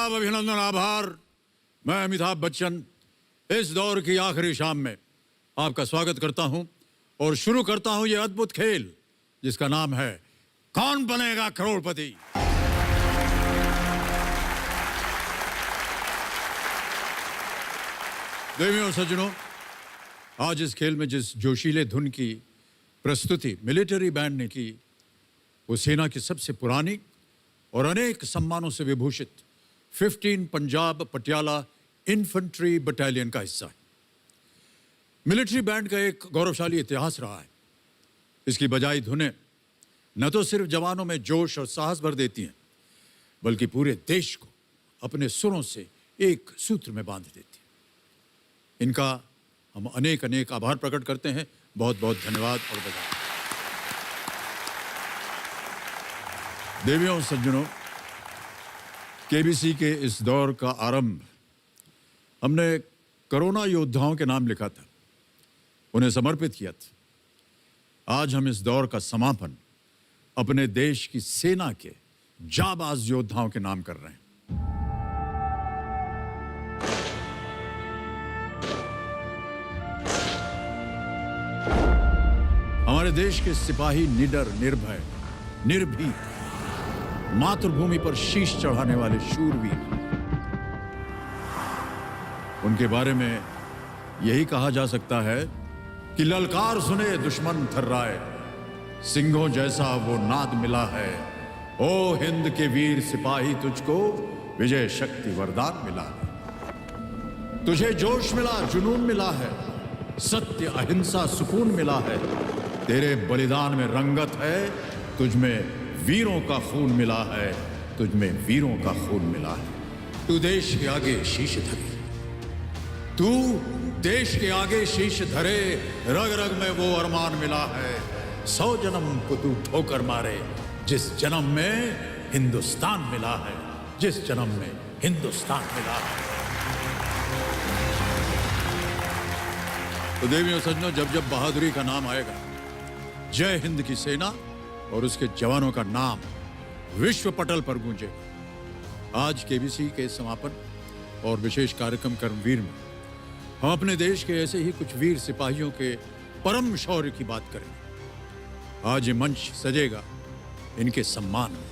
आदाब, अभिनंदन, आभार। मैं अमिताभ बच्चन इस दौर की आखिरी शाम में आपका स्वागत करता हूं और शुरू करता हूं ये अद्भुत खेल जिसका नाम है कौन बनेगा करोड़पति। देवियों और सज्जनों, आज इस खेल में जिस जोशीले धुन की प्रस्तुति मिलिट्री बैंड ने की वो सेना की सबसे पुरानी और अनेक सम्मानों से विभूषित 15 पंजाब पटियाला इन्फेंट्री बटालियन का हिस्सा है। मिलिट्री बैंड का एक गौरवशाली इतिहास रहा है। इसकी बजाई धुनें न तो सिर्फ जवानों में जोश और साहस भर देती हैं, बल्कि पूरे देश को अपने सुरों से एक सूत्र में बांध देती हैं। इनका हम अनेक अनेक आभार प्रकट करते हैं। बहुत बहुत धन्यवाद और बधाई। देवियों और सज्जनों, केबीसी के इस दौर का आरंभ हमने कोरोना योद्धाओं के नाम लिखा था, उन्हें समर्पित किया था। आज हम इस दौर का समापन अपने देश की सेना के जाबाज योद्धाओं के नाम कर रहे हैं। हमारे देश के सिपाही निडर, निर्भय, निर्भीक, मातृभूमि पर शीश चढ़ाने वाले शूरवीर। उनके बारे में यही कहा जा सकता है कि ललकार सुने दुश्मन थर्राए, सिंहों जैसा वो नाद मिला है। ओ हिंद के वीर सिपाही, तुझको विजय शक्ति वरदान मिला है। तुझे जोश मिला, जुनून मिला है, सत्य अहिंसा सुकून मिला है। तेरे बलिदान में रंगत है, तुझमें वीरों का खून मिला है, तुझमें वीरों का खून मिला है। तू देश के आगे शीश धरे, तू देश के आगे शीश धरे, रग रग में वो अरमान मिला है। 100 जन्म को तू ठोकर मारे, जिस जन्म में हिंदुस्तान मिला है, जिस जन्म में हिंदुस्तान मिला है। तो देवियों सज्जनों, जब जब बहादुरी का नाम आएगा, जय हिंद की सेना और उसके जवानों का नाम विश्व पटल पर गूंजेगा। आज केबीसी के समापन और विशेष कार्यक्रम कर्मवीर में हम अपने देश के ऐसे ही कुछ वीर सिपाहियों के परम शौर्य की बात करेंगे। आज ये मंच सजेगा इनके सम्मान में,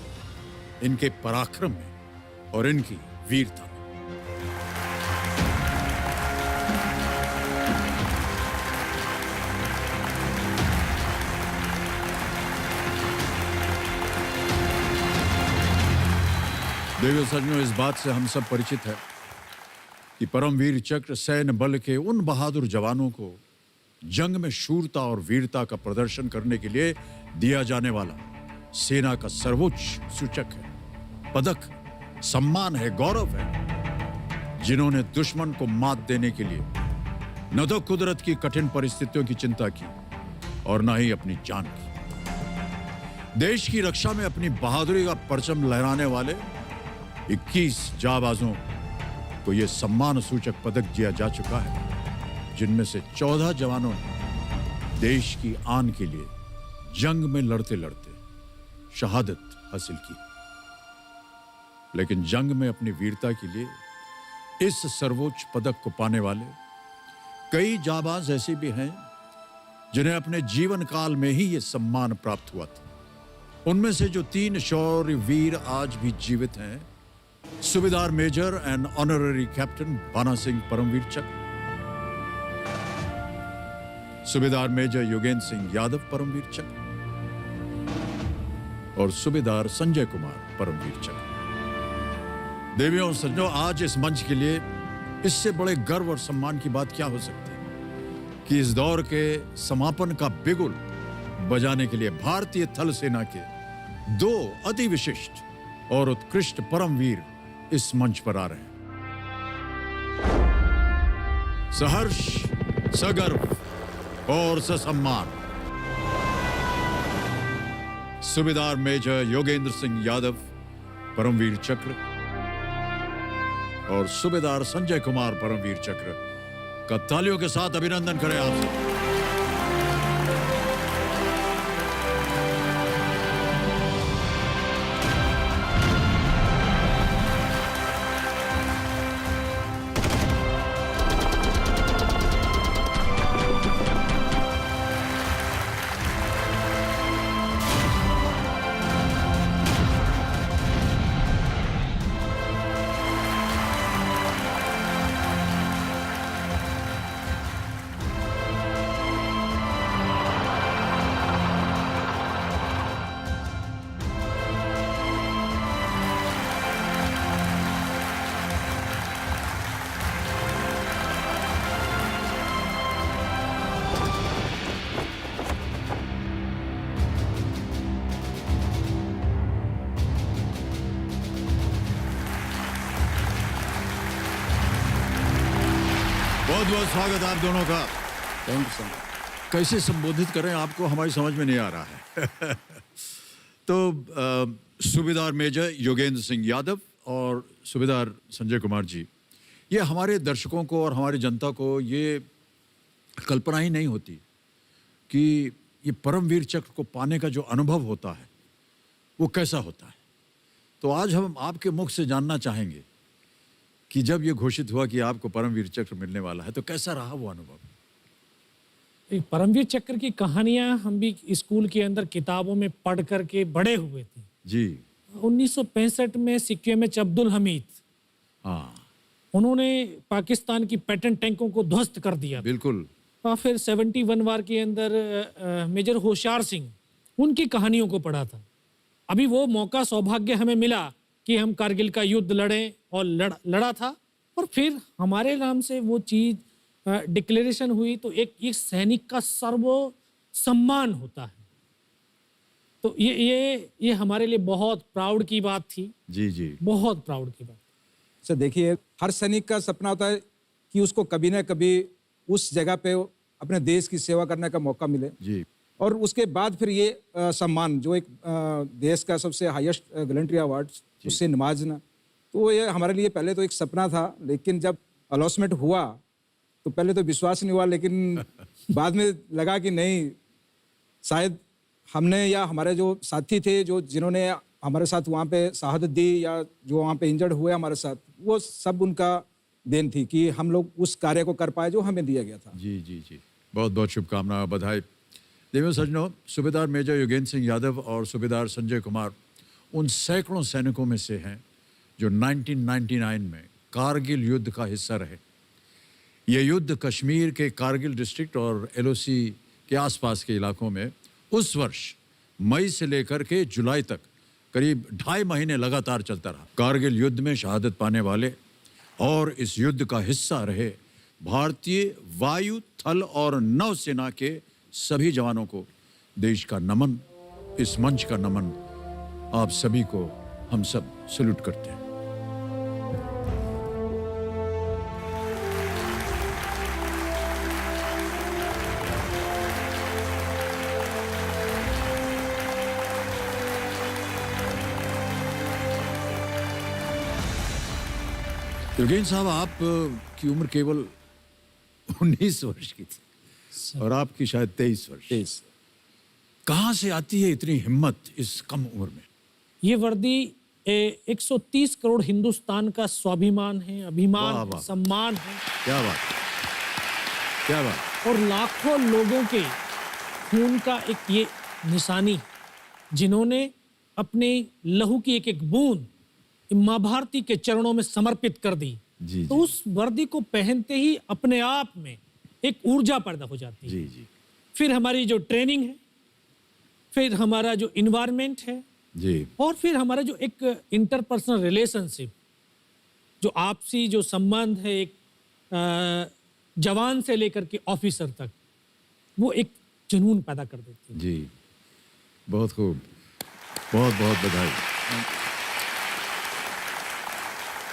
इनके पराक्रम में और इनकी वीरता में। देवियों सज्जनों, इस बात से हम सब परिचित है कि परमवीर चक्र सैन्य बल के उन बहादुर जवानों को जंग में शूरता और वीरता का प्रदर्शन करने के लिए दिया जाने वाला सेना का सर्वोच्च सूचक है, पदक, सम्मान है, गौरव है। जिन्होंने दुश्मन को मात देने के लिए न तो कुदरत की कठिन परिस्थितियों की चिंता की और न ही अपनी जान की। देश की रक्षा में अपनी बहादुरी का परचम लहराने वाले 21 जाबाजों को यह सम्मान सूचक पदक दिया जा चुका है, जिनमें से 14 जवानों ने देश की आन के लिए जंग में लड़ते लड़ते शहादत हासिल की। लेकिन जंग में अपनी वीरता के लिए इस सर्वोच्च पदक को पाने वाले कई जाबाज ऐसे भी हैं जिन्हें अपने जीवन काल में ही यह सम्मान प्राप्त हुआ था। उनमें से जो 3 शौर्य वीर आज भी जीवित हैं, सूबेदार मेजर एंड ऑनररी कैप्टन बाना सिंह परमवीर चक्र, सूबेदार मेजर योगेंद्र सिंह यादव परमवीर चक्र और सूबेदार संजय कुमार परमवीर चक्र। देवियों और सज्जनों, आज इस मंच के लिए इससे बड़े गर्व और सम्मान की बात क्या हो सकती है कि इस दौर के समापन का बिगुल बजाने के लिए भारतीय थल सेना के 2 अति विशिष्ट और उत्कृष्ट परमवीर इस मंच पर आ रहे हैं। सहर्ष, सगर्व और ससम्मान सूबेदार मेजर योगेंद्र सिंह यादव परमवीर चक्र और सूबेदार संजय कुमार परमवीर चक्र का तालियों के साथ अभिनंदन करें आप सब। बहुत स्वागत आप दोनों का। Thank you sir. कैसे संबोधित करें आपको हमारी समझ में नहीं आ रहा है। तो सूबेदार मेजर योगेंद्र सिंह यादव और सूबेदार संजय कुमार जी, ये हमारे दर्शकों को और हमारी जनता को ये कल्पना ही नहीं होती कि ये परमवीर चक्र को पाने का जो अनुभव होता है वो कैसा होता है। तो आज हम आपके मुख से जानना चाहेंगे कि जब ये घोषित हुआ कि आपको परमवीर चक्र मिलने वाला है तो कैसा रहा वो अनुभव। परमवीर चक्र की कहानियां हम भी स्कूल के अंदर किताबों में पढ़ करके बड़े हुए थे जी। 1965 में सिक्किम अब्दुल हमीद, हाँ उन्होंने पाकिस्तान की पैटर्न टैंकों को ध्वस्त कर दिया। बिल्कुल। और फिर 71 वार के अंदर मेजर होशियार सिंह, उनकी कहानियों को पढ़ा था। अभी वो मौका सौभाग्य हमें मिला कि हम कारगिल का युद्ध लड़ें और लड़ा था, और फिर हमारे नाम से वो चीज़ डिक्लेरेशन हुई। तो एक सैनिक का सर्व सम्मान होता है। तो ये हमारे लिए बहुत प्राउड की बात थी। जी जी, बहुत प्राउड की बात। सर देखिए, हर सैनिक का सपना होता है कि उसको कभी ना कभी उस जगह पे अपने देश की सेवा करने का मौका मिले जी। और उसके बाद फिर ये सम्मान जो एक देश का सबसे हाईएस्ट गैलेंट्री अवार्ड, उससे नवाजना, तो ये हमारे लिए पहले तो एक सपना था। लेकिन जब अलॉटमेंट हुआ तो पहले तो विश्वास नहीं हुआ, लेकिन बाद में लगा कि नहीं, शायद हमने या हमारे जो साथी थे जो जिन्होंने हमारे साथ वहाँ पे शहादत दी या जो वहाँ पे इंजर्ड हुए हमारे साथ, वो सब उनका देन थी कि हम लोग उस कार्य को कर पाए जो हमें दिया गया था। जी जी जी, बहुत बहुत शुभकामनाएं, बधाई। देवियों सज्जनों, सूबेदार मेजर योगेंद्र सिंह यादव और सूबेदार संजय कुमार उन सैकड़ों सैनिकों में से हैं जो 1999 में कारगिल युद्ध का हिस्सा रहे। यह युद्ध कश्मीर के कारगिल डिस्ट्रिक्ट और एलओसी के आसपास के इलाकों में उस वर्ष मई से लेकर के जुलाई तक करीब 2.5 महीने लगातार चलता रहा। कारगिल युद्ध में शहादत पाने वाले और इस युद्ध का हिस्सा रहे भारतीय वायु, थल और नौसेना के सभी जवानों को देश का नमन, इस मंच का नमन आप सभी को हम सब सैल्यूट करते हैं। योगेंद्र साहब, आप की उम्र केवल 19 वर्ष की थी और आपकी शायद 23 वर्ष। 23। कहाँ से आती है इतनी हिम्मत इस कम उम्र में? ये वर्दी 130 करोड़ हिंदुस्तान का स्वाभिमान है, अभिमान वाह, है, वाह। सम्मान है। क्या बात, क्या बात। और लाखों लोगों के खून का एक ये निशानी, जिन्होंने अपने लहू की एक एक बूंद माँ भारती के चरणों में समर्पित कर दी। जी, तो जी। उस वर्दी को पहनते ही अपने आप में एक ऊर्जा पैदा हो जाती है। जी जी फिर हमारी जो ट्रेनिंग है, फिर हमारा जो इन्वायरमेंट है, जी, और फिर हमारा जो एक इंटरपर्सनल रिलेशनशिप, जो आपसी जो संबंध है एक जवान से लेकर के ऑफिसर तक, वो एक जुनून पैदा कर देती है। जी, बहुत खूब, बहुत बहुत बधाई।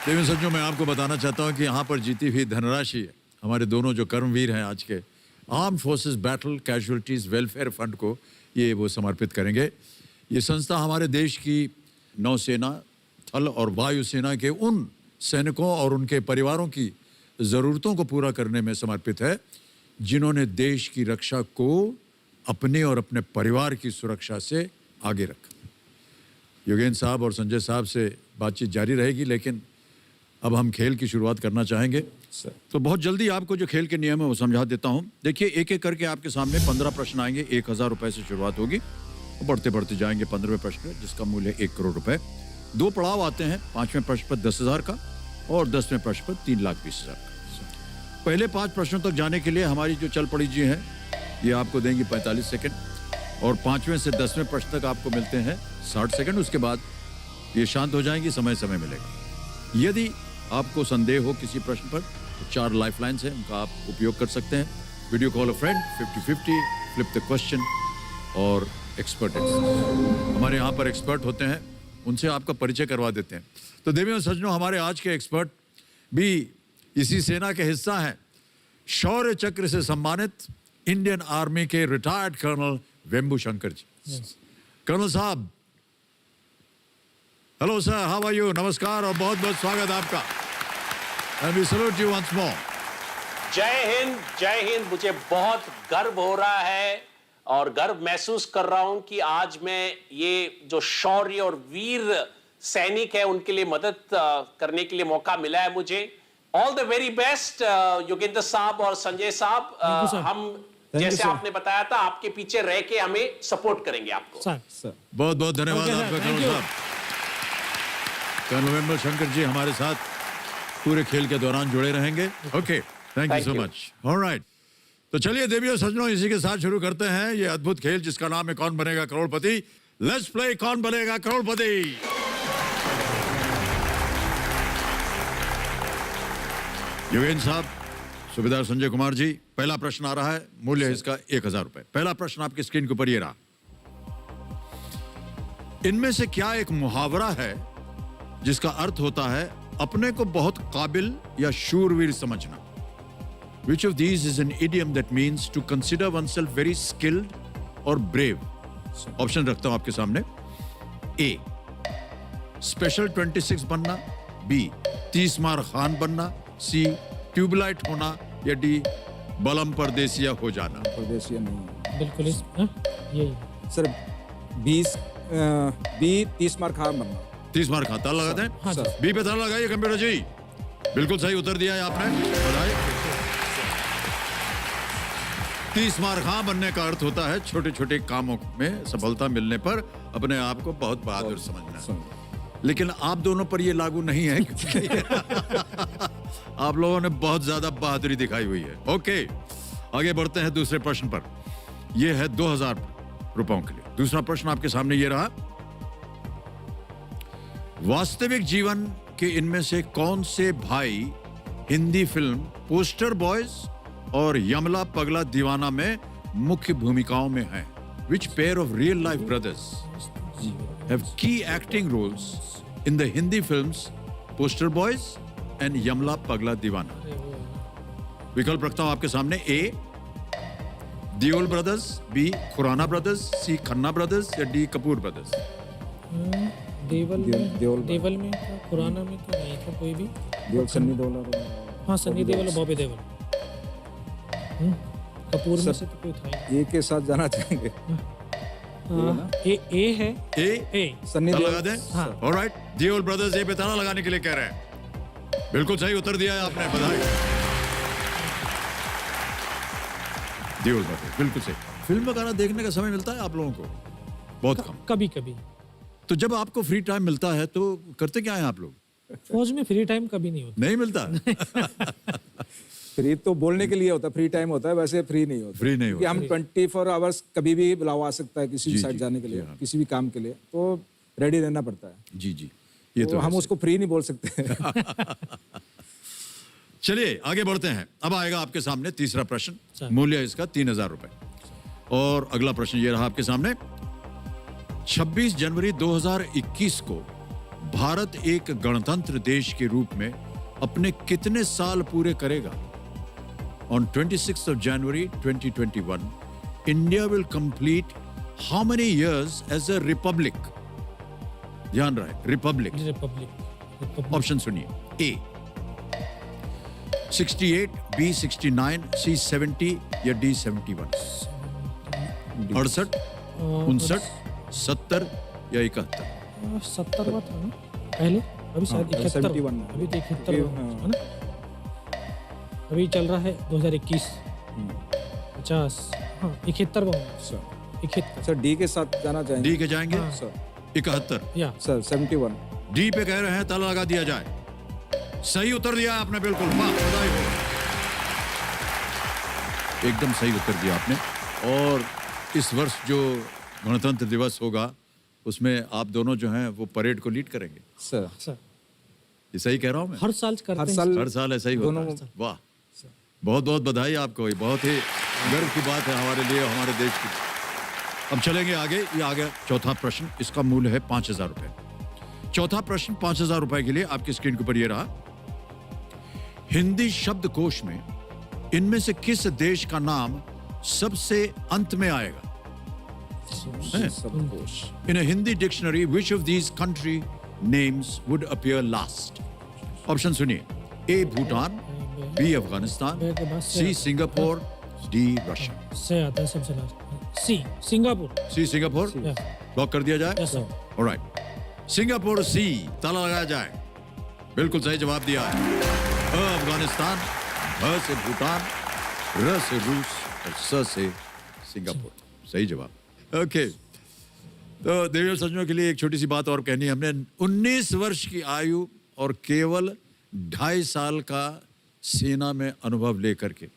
देवेंद्र सज्जनों, मैं आपको बताना चाहता हूं कि यहाँ पर जीती हुई धनराशि हमारे दोनों जो कर्मवीर हैं आज के arm forces battle casualties welfare fund को ये वो समर्पित करेंगे। ये संस्था हमारे देश की नौसेना, थल और वायुसेना के उन सैनिकों और उनके परिवारों की ज़रूरतों को पूरा करने में समर्पित है जिन्होंने देश की रक्षा को अपने और अपने परिवार की सुरक्षा से आगे रखा। योगेंद्र साहब और संजय साहब से बातचीत जारी रहेगी, लेकिन अब हम खेल की शुरुआत करना चाहेंगे। तो बहुत जल्दी आपको जो खेल के नियम है वो समझा देता हूं। देखिए, एक एक करके आपके सामने 15 प्रश्न आएंगे। 1000 रुपए से शुरुआत होगी, बढ़ते बढ़ते जाएंगे 15वें प्रश्न जिसका मूल्य है 1 करोड़ रुपए। 2 पड़ाव आते हैं, 5वें प्रश्न पर 10,000 का और 10वें प्रश्न पर 3,20,000 का। पहले 5 प्रश्नों तक जाने के लिए हमारी जो चल पड़ी जी है ये आपको देंगी 45 सेकंड और 5वें से 10वें प्रश्न तक आपको मिलते हैं 60 सेकंड। उसके बाद ये शांत हो जाएंगी, समय समय मिलेगा। यदि आपको संदेह हो किसी प्रश्न पर तो 4 लाइफलाइंस हैं, उनका आप उपयोग कर सकते हैं। Video call a friend, 50-50, flip the question और एक्सपर्ट। हमारे यहाँ पर एक्सपर्ट होते हैं, उनसे आपका परिचय करवा देते हैं। तो देवियों सज्जनों, हमारे आज के एक्सपर्ट भी इसी सेना के हिस्सा हैं। शौर्य चक्र से सम्मानित इंडियन आर्मी के retired colonel Vembu Shankar ji. Colonel साहब, hello sir, how are you? नमस्कार और बहुत बहुत स्वागत आपका। And we salute you once more. जय हिंद, जय हिंद। मुझे बहुत गर्व हो रहा है और गर्व महसूस कर रहा हूं कि आज मैं ये जो शौर्य और वीर सैनिक है उनके लिए मदद करने के लिए मौका मिला है मुझे। All the very best Yogendra साहब और संजय साहब। हम जैसे आपने बताया था आपके पीछे रह के हमें सपोर्ट करेंगे आपको। सर बहुत बहुत धन्यवाद आपका कर्नल साहब। कर्नल वेम्बू शंकर जी हमारे साथ पूरे खेल के दौरान जुड़े रहेंगे। Okay, thank you so much. Alright, तो चलिए देवियों सज्जनों, इसी के साथ शुरू करते हैं ये अद्भुत खेल जिसका नाम है कौन बनेगा करोड़पति। लेट्स प्ले कौन बनेगा करोड़पति। योगेंद्र साहब, सूबेदार संजय कुमार जी, पहला प्रश्न आ रहा है। मूल्य है इसका 1000 रुपए। पहला प्रश्न आपकी स्क्रीन के ऊपर ये रहा। इनमें से क्या एक मुहावरा है जिसका अर्थ होता है अपने को बहुत काबिल या शूरवीर समझना? Which of these is an idiom that means to consider oneself very skilled or brave? Option रखता हूं आपके सामने। A, स्पेशल 26 बनना। B, 30 मार खान बनना। C, ट्यूबलाइट होना। या D, बलम परदेसिया हो जाना। परदेसिया नहीं बिल्कुल यही सर। 30 मार खान बनना। 30 मार खाता लगाते हैं। हाँ सर। बी पे ताला लगाइए कंप्यूटर जी। बिल्कुल सही उत्तर दिया है आपने, बधाई। 30 मार खां बनने का अर्थ होता है छोटे छोटे कामों में सफलता मिलने पर अपने आप को बहुत बहादुर समझना। लेकिन आप दोनों पर ये लागू नहीं है क्योंकि आप लोगों ने बहुत ज्यादा बहादुरी दिखाई हुई है। ओके, आगे बढ़ते हैं दूसरे प्रश्न पर। यह है 2000 रुपयों के लिए। दूसरा प्रश्न आपके सामने ये रहा। वास्तविक जीवन के इनमें से कौन से भाई हिंदी फिल्म पोस्टर बॉयज और यमला पगला दीवाना में मुख्य भूमिकाओं में हैं? Which pair of real life brothers have key acting roles in the Hindi films Poster Boys and Yamla Pagla Deewana? विकल्प रखता हूं आपके सामने। A, Deol brothers. B, Khurana brothers. C, Khanna brothers. या D, कपूर ब्रदर्स। देवल में था, खुराना में तो नहीं था कोई भी। सन्नी देओल। हाँ, सन्नी देओल और बॉबी देओल। कपूर में से तो कोई था ही। ए के साथ जाना चाहेंगे। ए है। ए सन्नी ताला देओल। लगा दें। हाँ। ऑलराइट, दियोल ब्रदर्स ए पे ताला लगाने के लिए कह रहे हैं। बिल्कुल सही उत्तर दिया है आपने, बधाई। दियोल ब्रदर्स, बिल्कुल सही। फिल्म वगैरह देखने का समय मिलता है आप लोगों को? बहुत कम। कभी कभी। तो जब आपको फ्री टाइम मिलता है तो करते क्या है आप लोग? फौज में फ्री टाइम कभी नहीं होता। नहीं मिलता। फ्री तो बोलने के लिए होता है, फ्री टाइम होता है, वैसे फ्री नहीं होता। फ्री नहीं क्योंकि हम 24 आवर्स कभी भी बुलावा आ सकता है किसी भी साइड जाने के लिए, किसी भी काम के लिए, तो रेडी रहना पड़ता है। जी जी, ये तो हम उसको फ्री नहीं बोल सकते। चलिए आगे बढ़ते हैं। अब आएगा आपके सामने तीसरा प्रश्न। मूल्य इसका 3000 रुपए। और अगला प्रश्न ये रहा आपके सामने। 26 जनवरी 2021 को भारत एक गणतंत्र देश के रूप में अपने कितने साल पूरे करेगा? On 26th of January 2021, India will complete how many years as a republic? ध्यान रहे, रिपब्लिक। ऑप्शन सुनिए। A, 68, B, 69, C, 70 या D, 71? 68, 59, 70 या 71? 70वां था ना पहले, अभी शायद 71। 71 अभी तो 71 है ना। अभी चल रहा है 2021। 50, हाँ 71वां। 71। सर डी के साथ जाना चाहेंगे। डी के जाएंगे। सर 71। या सर 71। डी पे कह रहे हैं, ताला लगा दिया जाए। सही उत्तर दिया आपने, बिल्कुल। वाह, बधाई हो। एकदम सही उत्तर दिया आपने। और इस वर्ष जो गणतंत्र दिवस होगा उसमें आप दोनों जो हैं वो परेड को लीड करेंगे। सर ये सही कह रहा हूं मैं? हर साल करते हर हैं। साल हर साल ऐसा ही होता है। वाह, बहुत बहुत बधाई आपको। ये बहुत ही गर्व की बात है हमारे लिए, हमारे देश की। अब चलेंगे आगे। ये आ गया चौथा प्रश्न। इसका मूल्य है 5000 रुपए। चौथा प्रश्न 5000 रुपए के लिए आपकी स्क्रीन के ऊपर ये रहा। हिंदी शब्दकोश में इनमें से किस देश का नाम सबसे अंत में आएगा? सबकोश। In a Hindi dictionary, which of these country names would appear last? Option सुनिए। A. Bhutan, B. Afghanistan, B के बाद C. Singapore, D. रशिया। से आता है सबसे last. C, Singapore. C. Singapore Yeah. Lock कर दिया जाए। Yes, sir. Alright, Singapore C, ताला लगाया जाए। बिल्कुल सही जवाब दिया है। अ अफगानिस्तान, भ से भूटान, र से रूस और स से सिंगापुर। सही जवाब। ओके, तो देवियों सज्जनों के लिए एक छोटी सी बात और कहनी है। हमने 19 वर्ष की आयु और केवल 2.5 साल का सेना में अनुभव लेकर के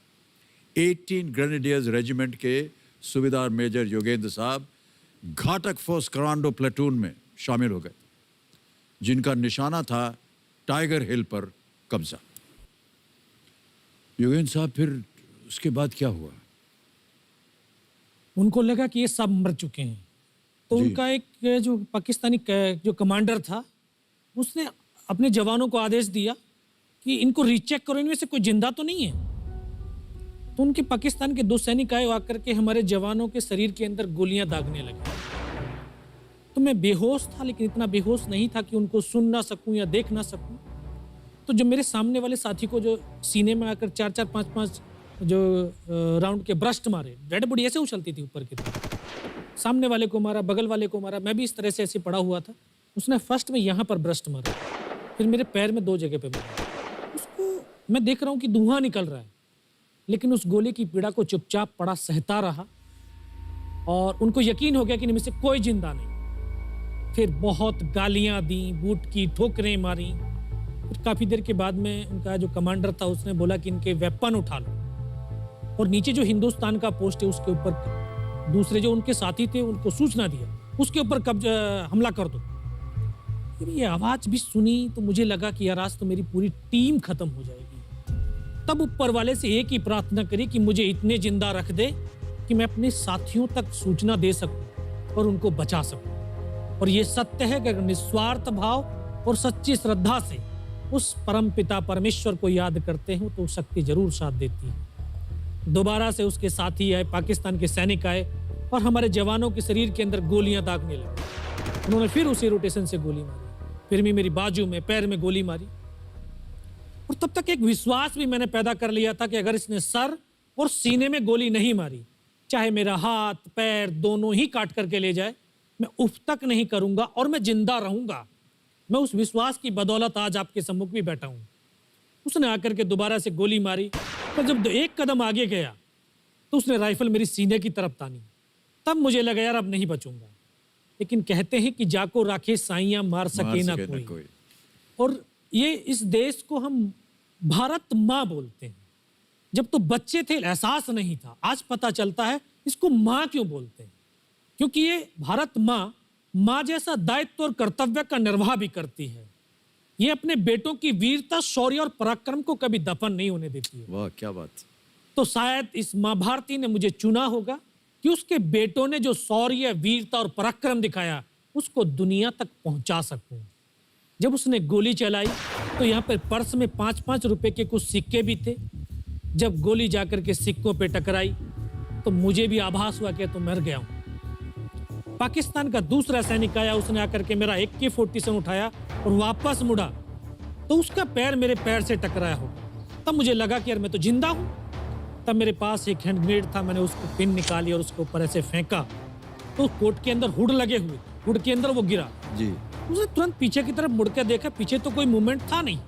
18 ग्रेनेडियर्स रेजिमेंट के सूबेदार मेजर योगेंद्र साहब घातक फोर्स कमांडो प्लेटून में शामिल हो गए, जिनका निशाना था टाइगर हिल पर कब्जा। योगेंद्र साहब, फिर उसके बाद क्या हुआ? उनको लगा कि ये सब मर चुके हैं, तो उनका एक जो पाकिस्तानी जो कमांडर था, उसने अपने जवानों को आदेश दिया कि इनको रीचेक करो, इनमें से कोई जिंदा तो नहीं है। तो उनके पाकिस्तान के 2 सैनिक आए, आकर के हमारे जवानों के शरीर के अंदर गोलियां दागने लगे। तो मैं बेहोश था, लेकिन इतना बेहोश नहीं था कि उनको सुन ना सकूं या देख ना सकूं। तो जो मेरे सामने वाले साथी को जो सीने में आकर 4-4, 5-5 जो राउंड के ब्रस्ट मारे, डेड बॉडी ऐसे उछलती थी ऊपर की तरफ, सामने वाले को मारा, बगल वाले को मारा, मैं भी इस तरह से ऐसे पड़ा हुआ था। उसने फर्स्ट में यहाँ पर ब्रस्ट मारा, फिर मेरे पैर में 2 जगह पे मारा। उसको मैं देख रहा हूँ कि धुआं निकल रहा है, लेकिन उस गोली की पीड़ा को चुपचाप पड़ा सहता रहा और उनको यकीन हो गया कि इनमें से कोई जिंदा नहीं। फिर बहुत गालियां दी, बूट की ठोकरें मारी। फिर काफ़ी देर के बाद में उनका जो कमांडर था उसने बोला कि इनके वेपन उठा लो, और नीचे जो हिंदुस्तान का पोस्ट है उसके ऊपर दूसरे जो उनके साथी थे उनको सूचना दिया, उसके ऊपर हमला कर दो। फिर ये आवाज़ भी सुनी तो मुझे लगा कि यार आज तो मेरी पूरी टीम खत्म हो जाएगी। तब ऊपर वाले से एक ही प्रार्थना करी कि मुझे इतने जिंदा रख दे कि मैं अपने साथियों तक सूचना दे सकूं और उनको बचा सकूं। और ये सत्य है कि अगर निस्वार्थ भाव और सच्ची श्रद्धा से उस परम पिता परमेश्वर को याद करते हो तो शक्ति जरूर साथ देती है। दोबारा से उसके साथी आए, पाकिस्तान के सैनिक आए और हमारे जवानों के शरीर के अंदर गोलियां दागने लगे। उन्होंने फिर उसी रोटेशन से गोली मारी, फिर भी मेरी बाजू में, पैर में गोली मारी। और तब तक एक विश्वास भी मैंने पैदा कर लिया था कि अगर इसने सर और सीने में गोली नहीं मारी, चाहे मेरा हाथ पैर दोनों ही काट करके ले जाए, मैं उफ तक नहीं करूंगा और मैं जिंदा रहूंगा। मैं उस विश्वास की बदौलत आज आपके सम्मुख भी बैठा हूं। उसने आकर के दोबारा से गोली मारी, पर जब एक कदम आगे गया तो उसने राइफल मेरी सीने की तरफ तानी। तब मुझे लगा यार अब नहीं बचूंगा। लेकिन कहते हैं कि जाको राखे साइयां मार सके ना कोई। और ये इस देश को हम भारत माँ बोलते हैं। जब तो बच्चे थे एहसास नहीं था, आज पता चलता है इसको माँ क्यों बोलते हैं, क्योंकि ये भारत माँ जैसा दायित्व और कर्तव्य का निर्वाह भी करती है। ये अपने बेटों की वीरता, शौर्य और पराक्रम को कभी दफन नहीं होने देती है। वाह क्या बात। तो शायद इस माँ भारती ने मुझे चुना होगा कि उसके बेटों ने जो शौर्य, वीरता और पराक्रम दिखाया उसको दुनिया तक पहुंचा सकूं। जब उसने गोली चलाई तो यहाँ पर पर्स में 5-5 रुपए के कुछ सिक्के भी थे। जब गोली जाकर के सिक्कों पे टकराई तो मुझे भी आभास हुआ कि तो मर गया हूं। पाकिस्तान का दूसरा सैनिक आया, उसने आकर के मेरा AK-47 उठाया और वापस मुड़ा तो उसका पैर मेरे पैर से टकराया होगा। तब मुझे लगा कि यार मैं तो जिंदा हूं। तब मेरे पास एक हैंड ग्रेनेड था, मैंने उसको पिन निकाली और उसके ऊपर ऐसे फेंका तो कोट के अंदर हुड लगे हुए, हुड के अंदर वो गिरा जी। उसने तुरंत पीछे की तरफ मुड़ के देखा, पीछे तो कोई मूवमेंट था नहीं।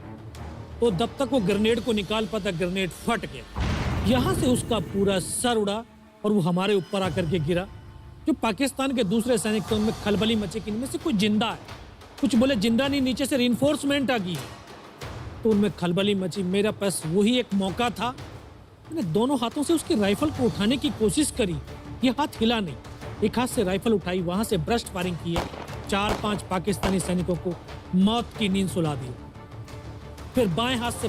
तो जब तक वो ग्रेनेड को निकाल पाता, ग्रेनेड फट गया। यहाँ से उसका पूरा सर उड़ा और वो हमारे ऊपर आकर के गिरा। जो पाकिस्तान के दूसरे सैनिक थे उनमें खलबली मची कि इनमें से कोई जिंदा है। कुछ बोले जिंदा नहीं, नीचे से रिइंफोर्समेंट आ गई है। तो उनमें खलबली मची। मेरा पास वही एक मौका था, मैंने दोनों हाथों से उसकी राइफल को उठाने की कोशिश करी, ये हाथ हिला नहीं। एक हाथ से राइफल उठाई, वहां से ब्रस्ट फायरिंग किया, 4-5 पाकिस्तानी सैनिकों को मौत की नींद सुला दी। फिर बाएं हाथ से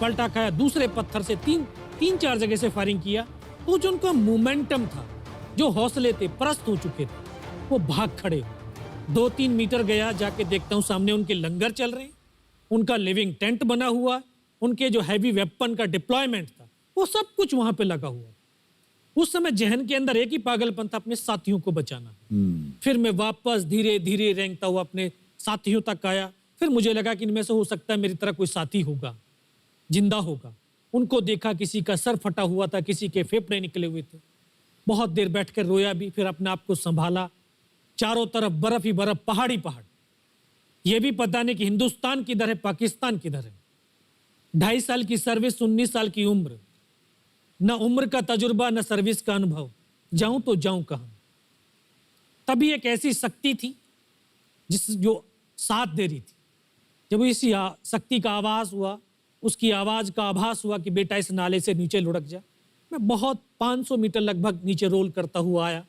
पलटा खाया, दूसरे पत्थर से 3-4 जगह से फायरिंग किया। तो जो उनका मोमेंटम था, जो हौसले थे, परस्त हो चुके थे, वो भाग खड़े। 2-3 मीटर गया, जाके देखता हूँ सामने उनके लंगर चल रहे हैं, उनका लिविंग टेंट बना हुआ, उनके जो हैवी वेपन का डिप्लॉयमेंट था वो सब कुछ वहां पे लगा हुआ। उस समय जहन के अंदर एक ही पागलपन था, अपने साथियों को बचाना। फिर मैं वापस धीरे धीरे रेंगता हुआ अपने साथियों तक आया। फिर मुझे लगा कि इनमें से हो सकता है मेरी तरह कोई साथी होगा, जिंदा होगा। उनको देखा, किसी का सर फटा हुआ था, किसी के फेफड़े निकले हुए थे। बहुत देर बैठकर रोया भी, फिर अपने आप को संभाला। चारों तरफ बर्फ ही बर्फ, पहाड़ी पहाड़। ये भी पता नहीं कि हिंदुस्तान किधर है, पाकिस्तान किधर है। 2.5 साल की सर्विस, 19 साल की उम्र, न उम्र का तजुर्बा न सर्विस का अनुभव। जाऊं तो जाऊं कहां। तभी एक ऐसी शक्ति थी जो साथ दे रही थी। जब इसी शक्ति का आवाज हुआ, उसकी आवाज का आभास हुआ कि बेटा इस नाले से नीचे लुढ़क जा, मैं बहुत 500 मीटर लगभग नीचे रोल करता हुआ आया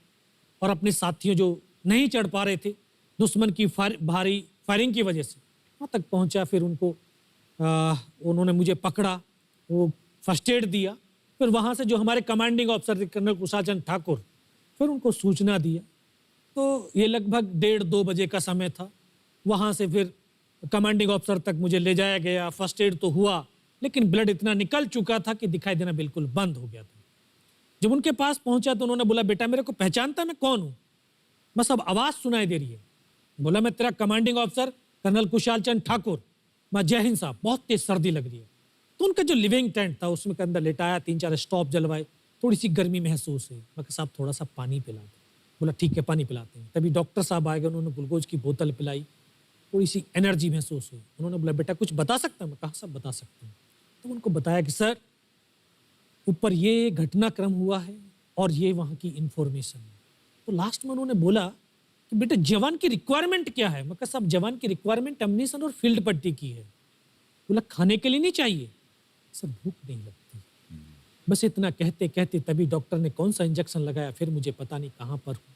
और अपने साथियों जो नहीं चढ़ पा रहे थे दुश्मन की भारी फायरिंग की वजह से, वहाँ तक पहुँचा। फिर उन्होंने मुझे पकड़ा, वो फर्स्ट एड दिया। फिर वहाँ से जो हमारे कमांडिंग ऑफिसर थे कर्नल कुशाल चंद ठाकुर, फिर उनको सूचना दिया। तो ये लगभग 1:30-2 बजे का समय था। वहाँ से फिर कमांडिंग ऑफिसर तक मुझे ले जाया गया। फर्स्ट एड तो हुआ, लेकिन ब्लड इतना निकल चुका था कि दिखाई देना बिल्कुल बंद हो गया था। जब उनके पास पहुंचा तो उन्होंने बोला, बेटा मेरे को पहचानता मैं कौन हूँ? बस अब आवाज़ सुनाई दे रही है। बोला, मैं तेरा commanding officer colonel Kushal Chand Thakur. मैं जय हिंद साहब, बहुत तेज सर्दी लग रही है। तो उनका जो लिविंग टेंट था उसमें के अंदर लेटाया, 3-4 स्टॉप जलवाए, थोड़ी सी गर्मी महसूस हुई। मैं कहा, साहब थोड़ा सा पानी पिला दो। बोला, ठीक है पानी पिलाते हैं। तभी डॉक्टर साहब आए गए, उन्होंने ग्लूकोज की बोतल पिलाई, थोड़ी सी एनर्जी महसूस हुई। उन्होंने बोला, बेटा कुछ बता सकता हूँ? मैं कहा, सब बता सकते हैं। तो उनको बताया कि सर ऊपर ये घटनाक्रम हुआ है और ये वहाँ की इंफॉर्मेशन है। तो लास्ट में उन्होंने बोला कि बेटा जवान की रिक्वायरमेंट क्या है? मैं कहा, साहब जवान की रिक्वायरमेंट एम्युनिशन और फील्ड पट्टी की है। बोला, खाने के लिए नहीं चाहिए? सर भूख नहीं लगती। बस इतना कहते कहते तभी डॉक्टर ने कौन सा इंजेक्शन लगाया, फिर मुझे पता नहीं कहाँ पर हूँ।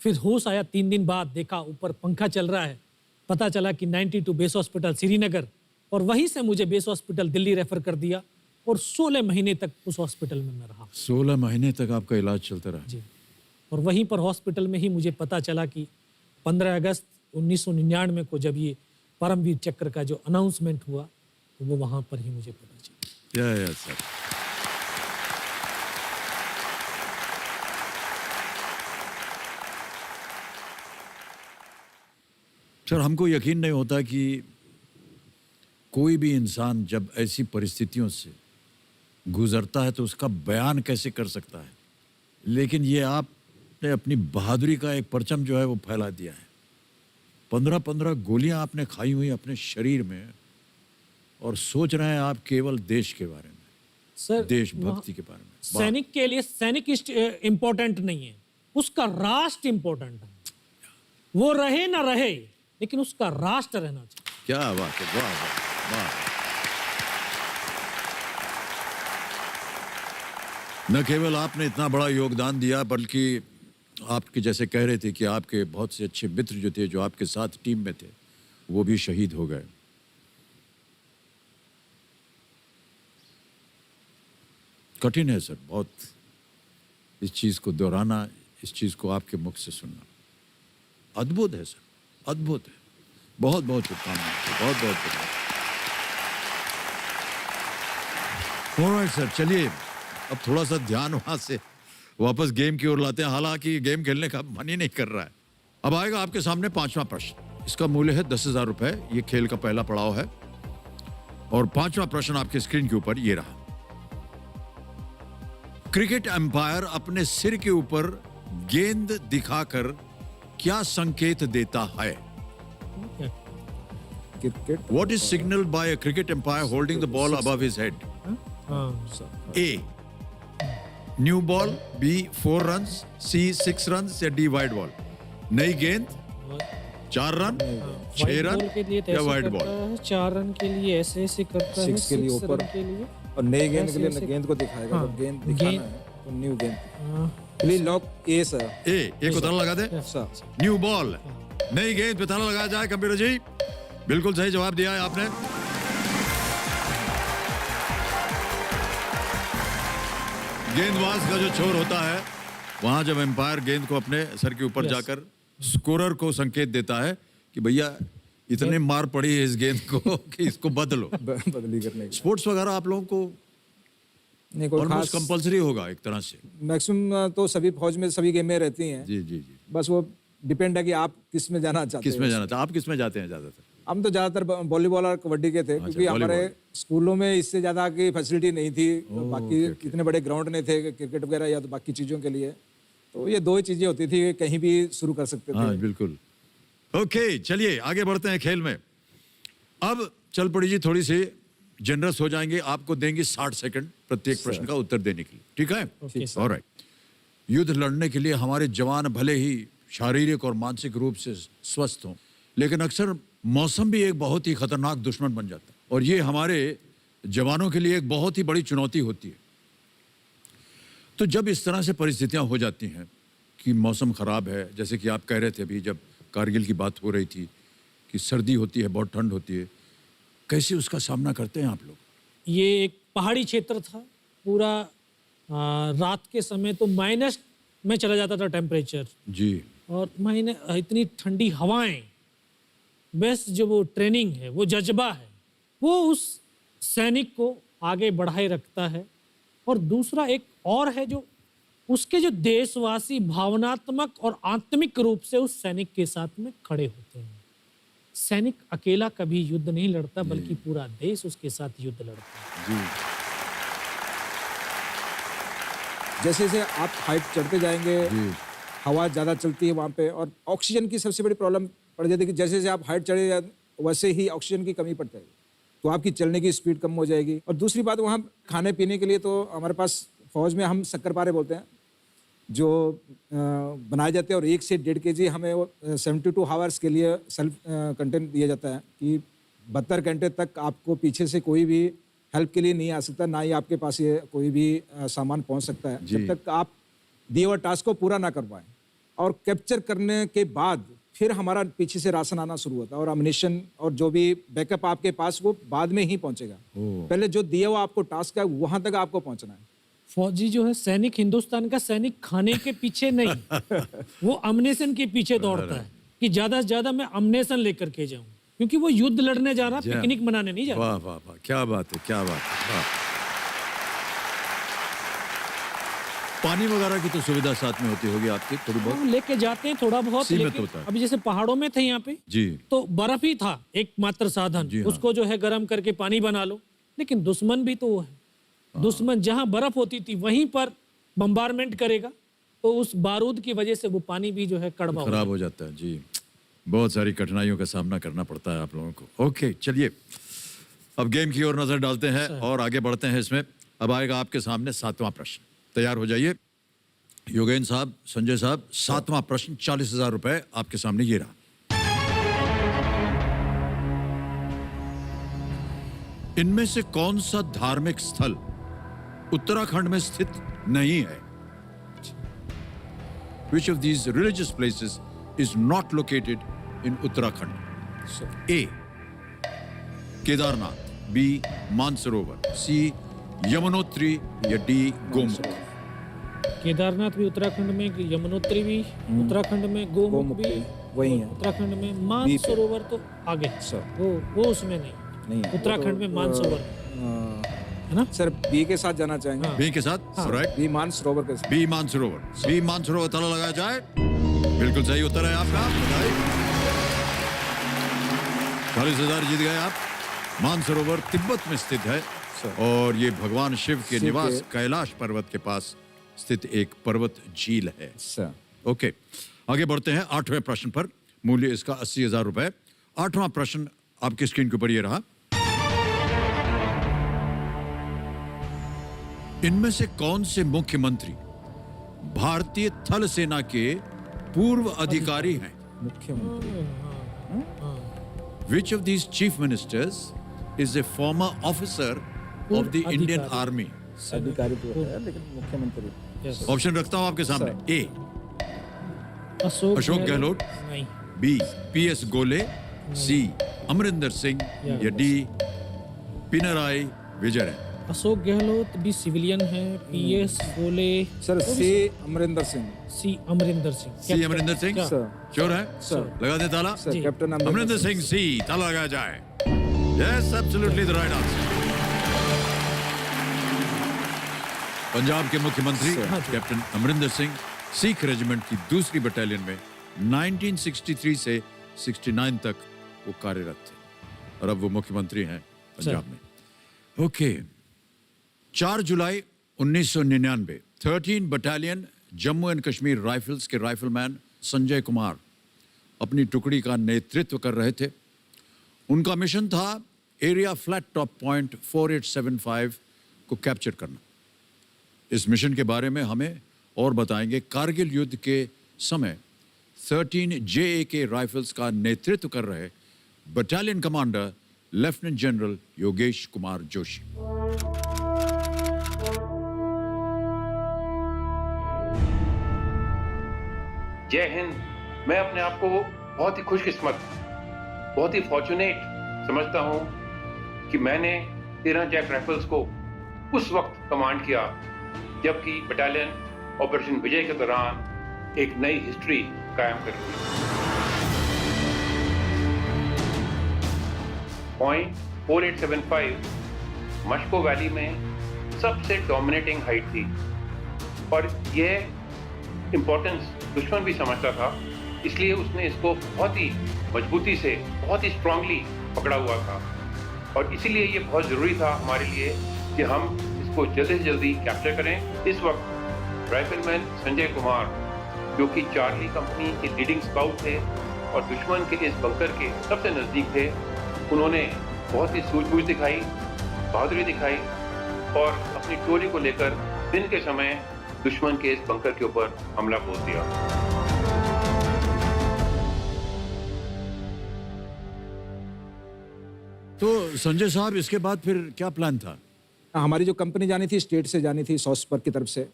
फिर होश आया 3 दिन बाद, देखा ऊपर पंखा चल रहा है। पता चला कि 92 बेस हॉस्पिटल श्रीनगर, और वहीं से मुझे बेस हॉस्पिटल दिल्ली रेफर कर दिया और 16 महीने तक उस हॉस्पिटल में मैं रहा। 16 महीने तक आपका इलाज चलता रहा? जी। और वहीं पर हॉस्पिटल में ही मुझे पता चला कि 15 अगस्त 1999 को जब ये परमवीर चक्र का जो अनाउंसमेंट हुआ, तो वो वहाँ पर ही मुझे पता चला। या सर। सर हमको यकीन नहीं होता कि कोई भी इंसान जब ऐसी परिस्थितियों से गुजरता है तो उसका बयान कैसे कर सकता है, लेकिन ये आपने अपनी बहादुरी का एक परचम जो है वो फैला दिया है। 15-15 गोलियां आपने खाई हुई अपने शरीर में, और सोच रहे हैं आप केवल देश के बारे में, सर देशभक्ति के बारे में। सैनिक के लिए सैनिक इम्पोर्टेंट नहीं है, उसका राष्ट्र इम्पोर्टेंट है। वो रहे ना रहे, लेकिन उसका राष्ट्र रहना चाहिए। क्या बात है, वाह वाह वाह। न केवल आपने इतना बड़ा योगदान दिया, बल्कि आपके जैसे कह रहे थे कि आपके बहुत से अच्छे मित्र जो थे, जो आपके साथ टीम में थे, वो भी शहीद हो गए। कठिन है सर बहुत इस चीज को दोहराना, इस चीज को आपके मुख से सुनना। अद्भुत है सर, अद्भुत है। बहुत बहुत शुभकामनाएं, बहुत बहुत शुभकामनाएं। ऑलराइट सर, चलिए अब थोड़ा सा ध्यान वहां से वापस गेम की ओर लाते हैं। हालांकि गेम खेलने का मन ही नहीं कर रहा है। अब आएगा आपके सामने 5वां प्रश्न। इसका मूल्य है 10,000 रुपए। ये खेल का पहला पड़ाव है, और 5वां प्रश्न आपके स्क्रीन के ऊपर ये रहा। क्रिकेट एम्पायर अपने सिर के ऊपर गेंद दिखाकर क्या संकेत देता है? Cricket What is signaled by a cricket umpire holding the ball above his head? A. New ball. B. 4 runs. C. 6 runs. या D. Wide ball. नई गेंद, 4 रन, 6 रन या वाइड बॉल? 4 रन के लिए ऐसे ऐसे करता है, 6 के लिए 6 ऊपर, रन के लिए और नई गेंद के लिए ऐसे- गेंद को दिखाएगा। हाँ, जब गेंद दिखाना है तो न्यू गेंद। Please lock A sir. A को ताला लगा दे। सर न्यू बॉल, नई गेंद पे ताला लगाया जाए। कंप्यूटर जी बिल्कुल सही जवाब दिया है आपने। गेंदबाज का जो छोर होता है, वहां जब एम्पायर गेंद को अपने सर के ऊपर जाकर स्कोरर को संकेत देता है कि भैया इतने मार पड़ी है इस गेंद को कि इसको बदलो। बदली करने की। स्पोर्ट्स वगैरह आप लोगों को नहीं कोई ऑलमोस्ट खास कंपलसरी होगा एक तरह से। मैक्सिमम तो सभी फौज में सभी गेमें रहती हैं। जी जी जी। बस वो डिपेंड है कि आप किस में जाना चाहते किस हैं। में जाना था? आप किस में जाते हैं ज्यादातर? हम तो ज़्यादातर वॉलीबॉल और कबड्डी के थे, क्योंकि हमारे स्कूलों में इससे ज़्यादा की फैसिलिटी नहीं थी। बाकी इतने बड़े ग्राउंड नहीं थे क्रिकेट वगैरह या तो बाकी चीज़ों के लिए, तो ये दो ही चीज़ें होती थी, कहीं भी शुरू कर सकते थे। हाँ बिल्कुल। ओके चलिए आगे बढ़ते हैं खेल में। अब चल पड़ी जी, थोड़ी सी जनरस हो जाएंगे, आपको देंगे 60 सेकंड प्रत्येक प्रश्न का उत्तर देने के लिए, ठीक है? ऑलराइट। युद्ध लड़ने के लिए हमारे जवान भले ही शारीरिक और मानसिक रूप से स्वस्थ हों, लेकिन अक्सर मौसम भी एक बहुत ही खतरनाक दुश्मन बन जाता है, और ये हमारे जवानों के लिए एक बहुत ही बड़ी चुनौती होती है। तो जब इस तरह से परिस्थितियां हो जाती हैं कि मौसम खराब है, जैसे कि आप कह रहे थे अभी जब कारगिल की बात हो रही थी कि सर्दी होती है, बहुत ठंड होती है, कैसे उसका सामना करते हैं आप लोग? ये एक पहाड़ी क्षेत्र था, पूरा रात के समय तो माइनस में चला जाता था टेम्परेचर, जी। और इतनी ठंडी हवाएं। बस जो वो ट्रेनिंग है, वो जज्बा है, वो उस सैनिक को आगे बढ़ाए रखता है। और दूसरा एक और है, जो उसके जो देशवासी भावनात्मक और आत्मिक रूप से उस सैनिक के साथ में खड़े होते हैं। सैनिक अकेला कभी युद्ध नहीं लड़ता, बल्कि पूरा देश उसके साथ युद्ध लड़ता है। जी। जैसे जैसे आप हाइट चढ़ते जाएंगे, हवा ज़्यादा चलती है वहाँ पे, और ऑक्सीजन की सबसे बड़ी प्रॉब्लम पड़ जाती है कि जैसे जैसे आप हाइट चढ़े वैसे ही ऑक्सीजन की कमी पड़ जाएगी, तो आपकी चलने की स्पीड कम हो जाएगी। और दूसरी बात, वहाँ खाने पीने के लिए तो हमारे पास फौज में हम शक्करपारे बोलते हैं, जो बनाए जाते हैं, और 1 से 1.5 kg हमें वो 72 आवर्स के लिए सेल्फ कंटेंट दिया जाता है कि 72 घंटे तक आपको पीछे से कोई भी हेल्प के लिए नहीं आ सकता, ना ही आपके पास ये कोई भी सामान पहुंच सकता है, जब तक आप दिए हुए टास्क को पूरा ना कर पाएं। और कैप्चर करने के बाद फिर हमारा पीछे से राशन आना शुरू होता है, और अम्युनिशन और जो भी बैकअप आपके पास वो बाद में ही पहुंचेगा। पहले जो दिया हुआ आपको टास्क है वहां तक आपको पहुंचना है। फौजी जो है सैनिक, हिंदुस्तान का सैनिक खाने के पीछे नहीं, वो अम्युनिशन के पीछे दौड़ता है कि ज्यादा से ज्यादा मैं अम्युनिशन लेकर के जाऊं, क्योंकि वो युद्ध लड़ने जा रहा, पिकनिक मनाने नहीं जा रहा। वाह वाह वाह, क्या बात है, क्या बात है, वाह। पानी वगैरह की तो सुविधा साथ में होती होगी आपकी थोड़ी बहुत? हम लेके जाते हैं थोड़ा बहुत, सीमित लेकिन होता है। अभी जैसे पहाड़ों में थे यहाँ पे, जी। तो बर्फ ही था एकमात्र साधन, जी हाँ। उसको जो है गर्म करके पानी बना लो। लेकिन दुश्मन भी तो वो है, दुश्मन जहाँ बर्फ होती थी वहीं पर बम्बारमेंट करेगा, तो उस बारूद की वजह से वो पानी भी जो है कड़वा खराब हो जाता है। जी, बहुत सारी कठिनाइयों का सामना करना पड़ता है आप लोगों को। ओके चलिए अब गेम की ओर नजर डालते हैं और आगे बढ़ते हैं इसमें। अब आएगा आपके सामने 7वां प्रश्न, तैयार हो जाइए। योगेंद्र साहब, संजय साहब, 7वां प्रश्न 40,000 रुपए आपके सामने ये रहा। इनमें से कौन सा धार्मिक स्थल उत्तराखंड में स्थित नहीं है? Which of these religious places is not located in Uttarakhand? A. Kedarnath, B. Mansarovar, C. Yamunotri या D. गोमुख। केदारनाथ भी उत्तराखंड में, यमुनोत्री भी उत्तराखंड में, गोमुख भी वही है उत्तराखंड में, मानसरोवर तो आगे, वो उसमें नहीं, उत्तराखंड में मानसरोवर है ना सर। बी के साथ जाना चाहेंगे। बी के साथ, राइट? बी मानसरोवर के साथ। बी मानसरोवर, बी मानसरोवर ताला लगाया जाए। बिल्कुल सही उत्तर है आपका, बधाई। 40,000 जीत गए आप। मानसरोवर तिब्बत में स्थित है और ये भगवान शिव के निवास कैलाश पर्वत के पास स्थित एक पर्वत झील है। ओके आगे बढ़ते हैं 8वें प्रश्न पर। मूल्य इसका 80,000 रुपए। 8वां प्रश्न आपकी स्क्रीन के ऊपर ये रहा। इनमें से कौन से मुख्यमंत्री भारतीय थल सेना के पूर्व अधिकारी हैं? मुख्यमंत्री। Which of these chief ministers is a former officer of the Indian Army? अधिकारी तो है लेकिन मुख्यमंत्री। ऑप्शन रखता हूं आपके सामने। ए. अशोक गहलोत, नहीं, बी. PS गोले, सी. अमरिंदर सिंह या डी. पिनराई विजयन। अशोक गहलोत भी सिविलियन है, PS गोले, सर सी अमरिंदर सिंह। सी अमरिंदर सिंह। सी अमरिंदर सिंह, सर। श्योर है? सर। लगा दे ताला। सर कैप्टन अमरिंदर सिंह सी, ताला लगाया जाए। Yes, absolutely the right answer. Punjab के मुख्यमंत्री कैप्टन अमरिंदर सिंह सिख रेजिमेंट की दूसरी बटालियन में 1963 से 69 तक वो कार्यरत थे और अब वो मुख्यमंत्री हैं पंजाब में। Okay, 4 July 1999 13 battalion Jammu and Kashmir rifles के राइफलमैन संजय कुमार अपनी टुकड़ी का नेतृत्व कर रहे थे। उनका मिशन था एरिया फ्लैट टॉप पॉइंट 4875 को कैप्चर करना। इस मिशन के बारे में हमें और बताएंगे कारगिल युद्ध के समय 13 JAK राइफल्स का नेतृत्व कर रहे battalion commander lieutenant general Yogesh Kumar Joshi. जय हिंद। मैं अपने आप को बहुत ही खुशकिस्मत, बहुत ही फॉर्चुनेट समझता हूं कि मैंने 13 जैक राइफल्स को उस वक्त कमांड किया जबकि बटालियन ऑपरेशन विजय के दौरान एक नई हिस्ट्री कायम कर रही थी। पॉइंट 4875 मशको वैली में सबसे डोमिनेटिंग हाइट थी और यह इंपॉर्टेंस दुश्मन भी समझता था, इसलिए उसने इसको बहुत ही मजबूती से, बहुत ही स्ट्रांगली पकड़ा हुआ था और इसीलिए ये बहुत ज़रूरी था हमारे लिए कि हम इसको जल्दी से जल्दी कैप्चर करें। इस वक्त राइफलमैन संजय कुमार, जो कि चार्ली कंपनी के लीडिंग स्काउट थे और दुश्मन के इस बंकर के सबसे नज़दीक थे, उन्होंने बहुत ही सूझबूझ दिखाई, बहादुरी दिखाई और अपनी टोली को लेकर दिन के समय दुश्मन के इस बंकर के ऊपर हमला बोल दिया। तो संजय साहब, इसके बाद फिर क्या प्लान था? हमारी जो कंपनी जानी थी स्टेट से जानी थी, साउथ स्पर की तरफ से,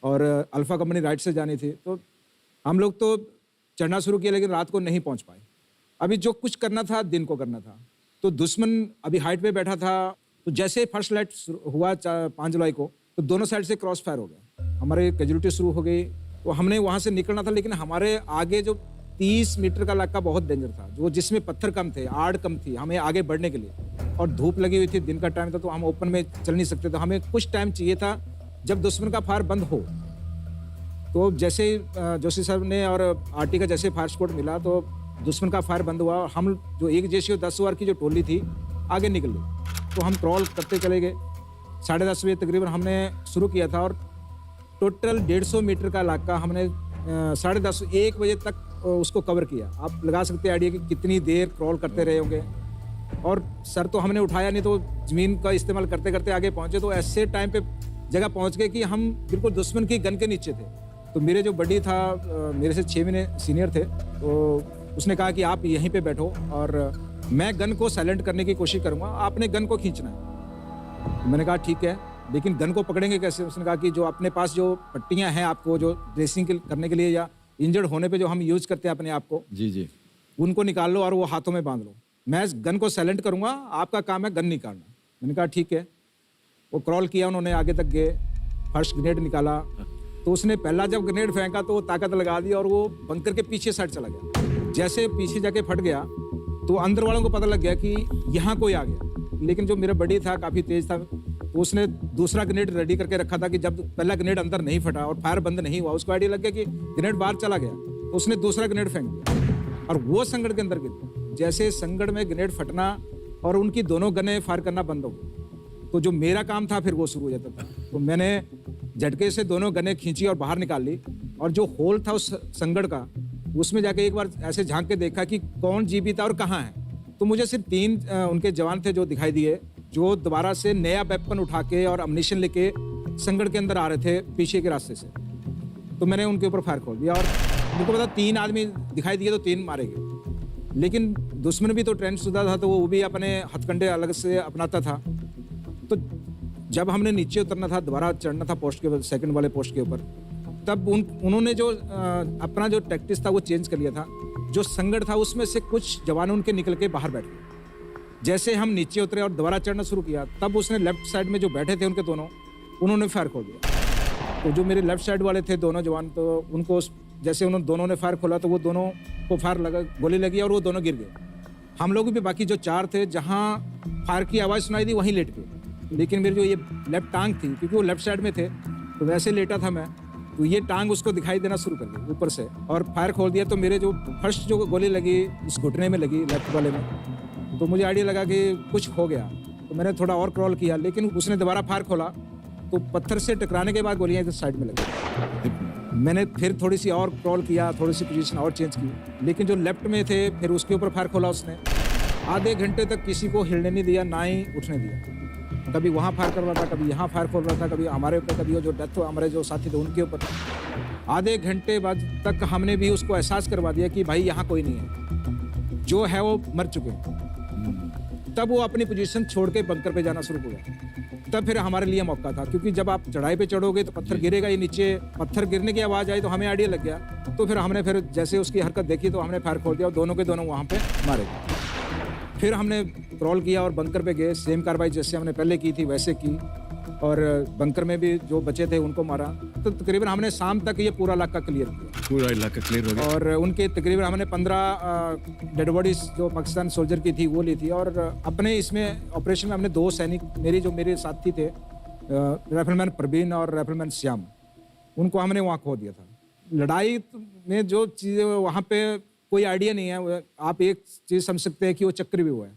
और अल्फा कंपनी राइट से जानी थी। तो हम लोग तो चढ़ना शुरू किया लेकिन रात को नहीं पहुंच पाए। अभी जो कुछ करना था दिन को करना था। तो दुश्मन अभी हाइट पे बैठा था, तो जैसे फर्स्ट लाइट हुआ 5 जुलाई को, तो दोनों साइड से क्रॉस फायर हो गया, हमारे कैजुअलिटी शुरू हो गई। तो हमने वहाँ से निकलना था लेकिन हमारे आगे जो 30 मीटर का इलाका बहुत डेंजर था, जो जिसमें पत्थर कम थे, आड़ कम थी हमें आगे बढ़ने के लिए, और धूप लगी हुई थी, दिन का टाइम था, तो हम ओपन में चल नहीं सकते। तो हमें कुछ टाइम चाहिए था जब दुश्मन का फायर बंद हो। तो जैसे जोशी साहब ने और आरटी का जैसे फायर स्कोड मिला तो दुश्मन का फायर बंद हुआ और हम जो एक जैसी 10 वार की जो टोली थी आगे निकल गई। तो हम क्रॉल करते चले गए। 10:30 बजे तकरीबन हमने शुरू किया था और टोटल 150 मीटर का इलाका हमने 10:30 1 बजे तक उसको कवर किया। आप लगा सकते हैं आइडिया कि कितनी देर क्रॉल करते रहे होंगे। और सर तो हमने उठाया नहीं, तो ज़मीन का इस्तेमाल करते करते आगे पहुंचे। तो ऐसे टाइम पे जगह पहुंच गए कि हम बिल्कुल दुश्मन की गन के नीचे थे। तो मेरे जो बडी था, मेरे से 6 महीने सीनियर थे, तो उसने कहा कि आप यहीं पे बैठो और मैं गन को साइलेंट करने की कोशिश करूँगा, आपने गन को खींचना है। तो मैंने कहा ठीक है, लेकिन गन को पकड़ेंगे कैसे? उसने कहा कि जो अपने पास जो पट्टियाँ हैं आपको जो ड्रेसिंग करने के लिए या इंजर्ड होने पे जो हम यूज़ करते हैं अपने आप को, जी, उनको निकाल लो और वो हाथों में बांध लो। मैं गन को साइलेंट करूँगा, आपका काम है गन निकालना। मैंने कहा ठीक है। वो क्रॉल किया, उन्होंने आगे तक गए, फर्स्ट ग्रेनेड निकाला। तो उसने पहला जब ग्रेनेड फेंका तो वो ताकत लगा दी और वो बंकर के पीछे साइड चला गया। जैसे पीछे जाके फट गया तो अंदर वालों को पता लग गया कि यहाँ कोई आ गया। लेकिन जो मेरा बडी था काफ़ी तेज था, तो उसने दूसरा ग्रेनेड रेडी करके रखा था कि जब पहला ग्रेनेड अंदर नहीं फटा और फायर बंद नहीं हुआ, उसको आइडिया लग गया कि ग्रेनेड बाहर चला गया, तो उसने दूसरा ग्रेनेड फेंक दिया और वो संगड़ के अंदर गिर गया। जैसे संगड़ में ग्रेनेड फटना और उनकी दोनों गनें फायर करना बंद हो गई, तो जो मेरा काम था फिर वो शुरू हो जाता था। तो मैंने झटके से दोनों गनें खींची और बाहर निकाल ली, और जो होल था उस संगड़ का, उसमें जाके एक बार ऐसे झांक के देखा कि कौन जीवित था और कहाँ है। तो मुझे सिर्फ 3 उनके जवान थे जो दिखाई दिए, जो दोबारा से नया वेपन उठा के और अम्युनिशन लेके संगड़ के अंदर आ रहे थे पीछे के रास्ते से। तो मैंने उनके ऊपर फायर खोल दिया और मुझको पता 3 आदमी दिखाई दिए तो 3 मारे गए। लेकिन दुश्मन भी तो ट्रेंड शुदा था, तो वो भी अपने हथकंडे अलग से अपनाता था। तो जब हमने नीचे उतरना था, दोबारा चढ़ना था पोस्ट के सेकंड वाले पोस्ट के ऊपर, तब उन्होंने जो अपना जो टैक्टिस था वो चेंज कर लिया था। जो संगड़ था उसमें से कुछ जवान उनके निकल के बाहर बैठ गए। जैसे हम नीचे उतरे और दोबारा चढ़ना शुरू किया, तब उसने लेफ्ट साइड में जो बैठे थे उनके दोनों, उन्होंने फायर खोल दिया। तो जो मेरे लेफ्ट साइड वाले थे दोनों जवान, तो उनको जैसे उन्होंने दोनों ने फायर खोला तो वो दोनों को फायर लगा, गोली लगी और वो दोनों गिर गए। हम लोग भी बाकी जो 4 थे, जहाँ फायर की आवाज़ सुनाई दी वहीं लेट गए। लेकिन मेरी जो ये लेफ्ट टांग थी, क्योंकि वो लेफ्ट साइड में थे, तो वैसे लेटा था मैं, तो ये टांग उसको दिखाई देना शुरू कर दी ऊपर से और फायर खोल दिया। तो मेरे जो फर्स्ट जो गोली लगी इस घुटने में लगी, लेफ्ट वाले में, तो मुझे आइडिया लगा कि कुछ हो गया। तो मैंने थोड़ा और क्रॉल किया, लेकिन उसने दोबारा फायर खोला तो पत्थर से टकराने के बाद गोलियां इधर साइड में लगी। मैंने फिर थोड़ी सी और क्रॉल किया, थोड़ी सी पोजीशन और चेंज की, लेकिन जो लेफ्ट में थे फिर उसके ऊपर फायर खोला उसने। आधे घंटे तक किसी को हिलने नहीं दिया, ना ही उठने दिया। कभी वहाँ फायर कर रहा था, कभी यहाँ फायर खोल रहा था, कभी हमारे ऊपर, कभी वो जो डेथ हुआ हमारे जो साथी थे उनके ऊपर। आधे घंटे बाद तक हमने भी उसको एहसास करवा दिया कि भाई यहाँ कोई नहीं है, जो है वो मर चुके हैं। तब वो अपनी पोजीशन छोड़ के बंकर पे जाना शुरू हुआ। तब फिर हमारे लिए मौका था, क्योंकि जब आप चढ़ाई पे चढ़ोगे तो पत्थर गिरेगा ही नीचे। पत्थर गिरने की आवाज़ आई तो हमें आइडिया लग गया। तो फिर हमने फिर जैसे उसकी हरकत देखी तो हमने फायर खोल दिया और दोनों के दोनों वहाँ पे मारे। फिर हमने क्रॉल किया और बंकर पे गए, सेम कार्रवाई जैसे हमने पहले की थी वैसे की, और बंकर में भी जो बचे थे उनको मारा। तो तकरीबन हमने शाम तक ये पूरा इलाका क्लियर किया। पूरा इलाका क्लियर हो गया। और उनके तकरीबन हमने 15 डेड बॉडीज जो पाकिस्तान सोल्जर की थी वो ली थी। और अपने इसमें ऑपरेशन में हमने 2 सैनिक जो मेरे साथी थे, राइफलमैन परवीन और राइफलमैन श्याम, उनको हमने वहाँ खो दिया था। लड़ाई में जो चीज़ें वहाँ पे कोई आइडिया नहीं है। आप एक चीज़ समझ सकते हैं कि वो चक्रव्यूह है।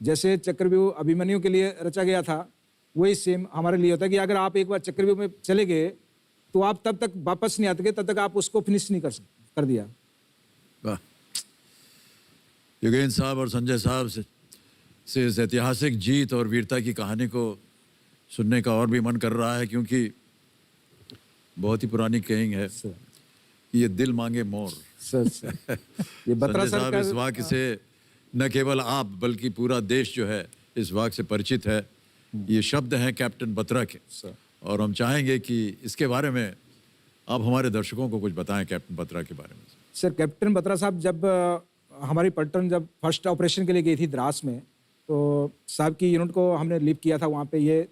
जैसे चक्रव्यूह अभिमन्यु के लिए रचा गया था, वही सेम हमारे लिए होता है कि अगर आप एक बार चक्रव्यूह में चले गए तो आप तब तक वापस नहीं आते, तब तक आप उसको फिनिश नहीं कर दिया। वाह, योगेंद्र साहब और संजय साहब से इस ऐतिहासिक जीत और वीरता की कहानी को सुनने का और भी मन कर रहा है, क्योंकि बहुत ही पुरानी कहिंग है कि ये दिल मांगे मोर। ये बत्रा संजय साहब इस वाक्य से न केवल आप बल्कि पूरा देश जो है इस वाक्य से परिचित है। ये शब्द हैं कैप्टन बत्रा के, और हम चाहेंगे कि इसके बारे में आप हमारे दर्शकों को कुछ बताएं कैप्टन बत्रा के बारे में। सर, कैप्टन बत्रा साहब जब हमारी पलटन जब फर्स्ट ऑपरेशन के लिए गई थी द्रास में, तो साहब की यूनिट को हमने रिलीव किया था वहाँ पे। ये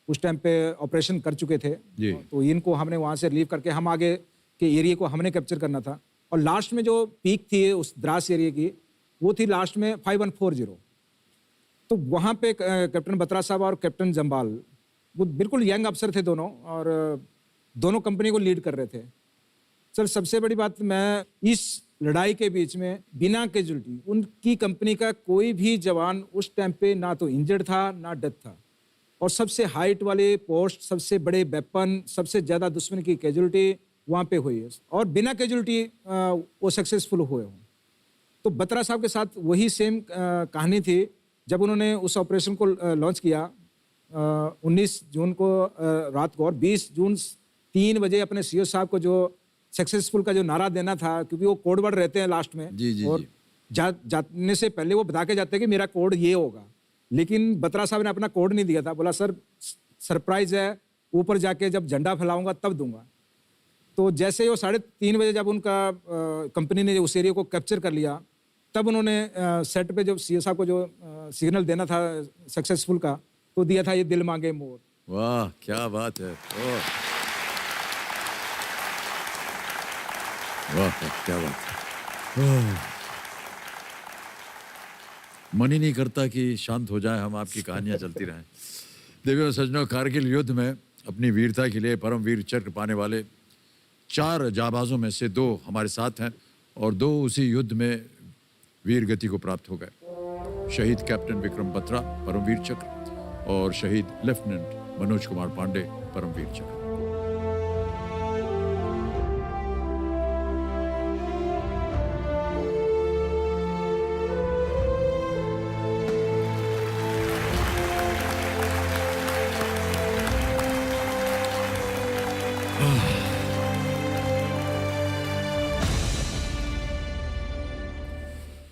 उस टाइम पे ऑपरेशन कर चुके थे, तो इनको हमने वहाँ से रिलीव करके हम आगे के एरिया को हमने कैप्चर करना था। और लास्ट में जो पीक थी उस द्रास एरिया की, वो थी लास्ट में 5140। तो वहाँ पे कैप्टन बत्रा साहब और कैप्टन जम्बाल, वो बिल्कुल यंग अफसर थे दोनों, और दोनों कंपनी को लीड कर रहे थे। सर, सबसे बड़ी बात, मैं इस लड़ाई के बीच में बिना कैजुअल्टी उनकी कंपनी का कोई भी जवान उस टाइम पे ना तो इंजर्ड था ना डेथ था। और सबसे हाइट वाले पोस्ट, सबसे बड़े वेपन, सबसे ज़्यादा दुश्मन की कैजुअल्टी वहाँ पे हुई है, और बिना कैजुअल्टी वो सक्सेसफुल हुए हों। तो बत्रा साहब के साथ वही सेम कहानी थी। जब उन्होंने उस ऑपरेशन को लॉन्च किया 19 जून को रात को, और 20 जून 3 बजे अपने सीओ साहब को जो सक्सेसफुल का जो नारा देना था, क्योंकि वो कोड वर्ड रहते हैं लास्ट में, और जाने से पहले वो बता के जाते हैं कि मेरा कोड ये होगा। लेकिन बत्रा साहब ने अपना कोड नहीं दिया था, बोला सर सरप्राइज है, ऊपर जाके जब झंडा फैलाऊंगा तब दूंगा। तो जैसे ही वो 3:30 बजे जब उनका कंपनी ने उस एरिया को कैप्चर कर लिया, तब उन्होंने सेट पे जो सीओ साहब को जो सिग्नल देना था सक्सेसफुल का, तो दिया था ये दिल मांगे मोर। वाह, क्या बात है। वाह, क्या बात है। मन ही नहीं करता कि शांत हो जाए, हम आपकी कहानियां चलती रहें। देखो सज्जनों, कारगिल युद्ध में अपनी वीरता के लिए परमवीर चक्र पाने वाले 4 जाबाजों में से 2 हमारे साथ हैं, और 2 उसी युद्ध में वीर गति को प्राप्त हो गए। शहीद कैप्टन विक्रम बत्रा, परमवीर चक्र, और शहीद लेफ्टिनेंट मनोज कुमार पांडे, परमवीर चक्र।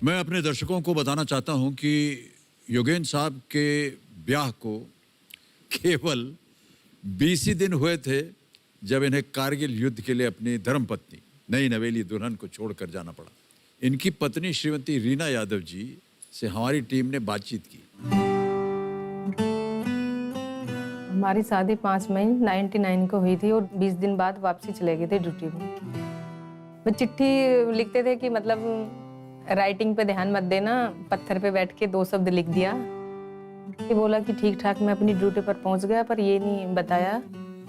मैं अपने दर्शकों को बताना चाहता हूं कि योगेंद्र साहब के ब्याह को केवल 20 ही दिन हुए थे जब इन्हें कारगिल युद्ध के लिए अपनी धर्मपत्नी नई नवेली दुल्हन को छोड़कर जाना पड़ा। इनकी पत्नी श्रीमती रीना यादव जी से हमारी टीम ने बातचीत की। हमारी शादी 5 मई 99 को हुई थी, और 20 दिन बाद वापसी चले गए थे ड्यूटी में। वो चिट्ठी लिखते थे कि मतलब राइटिंग पे ध्यान मत देना, पत्थर पे बैठ के 2 शब्द लिख दिया। ये बोला कि ठीक ठाक मैं अपनी ड्यूटी पर पहुंच गया, पर ये नहीं बताया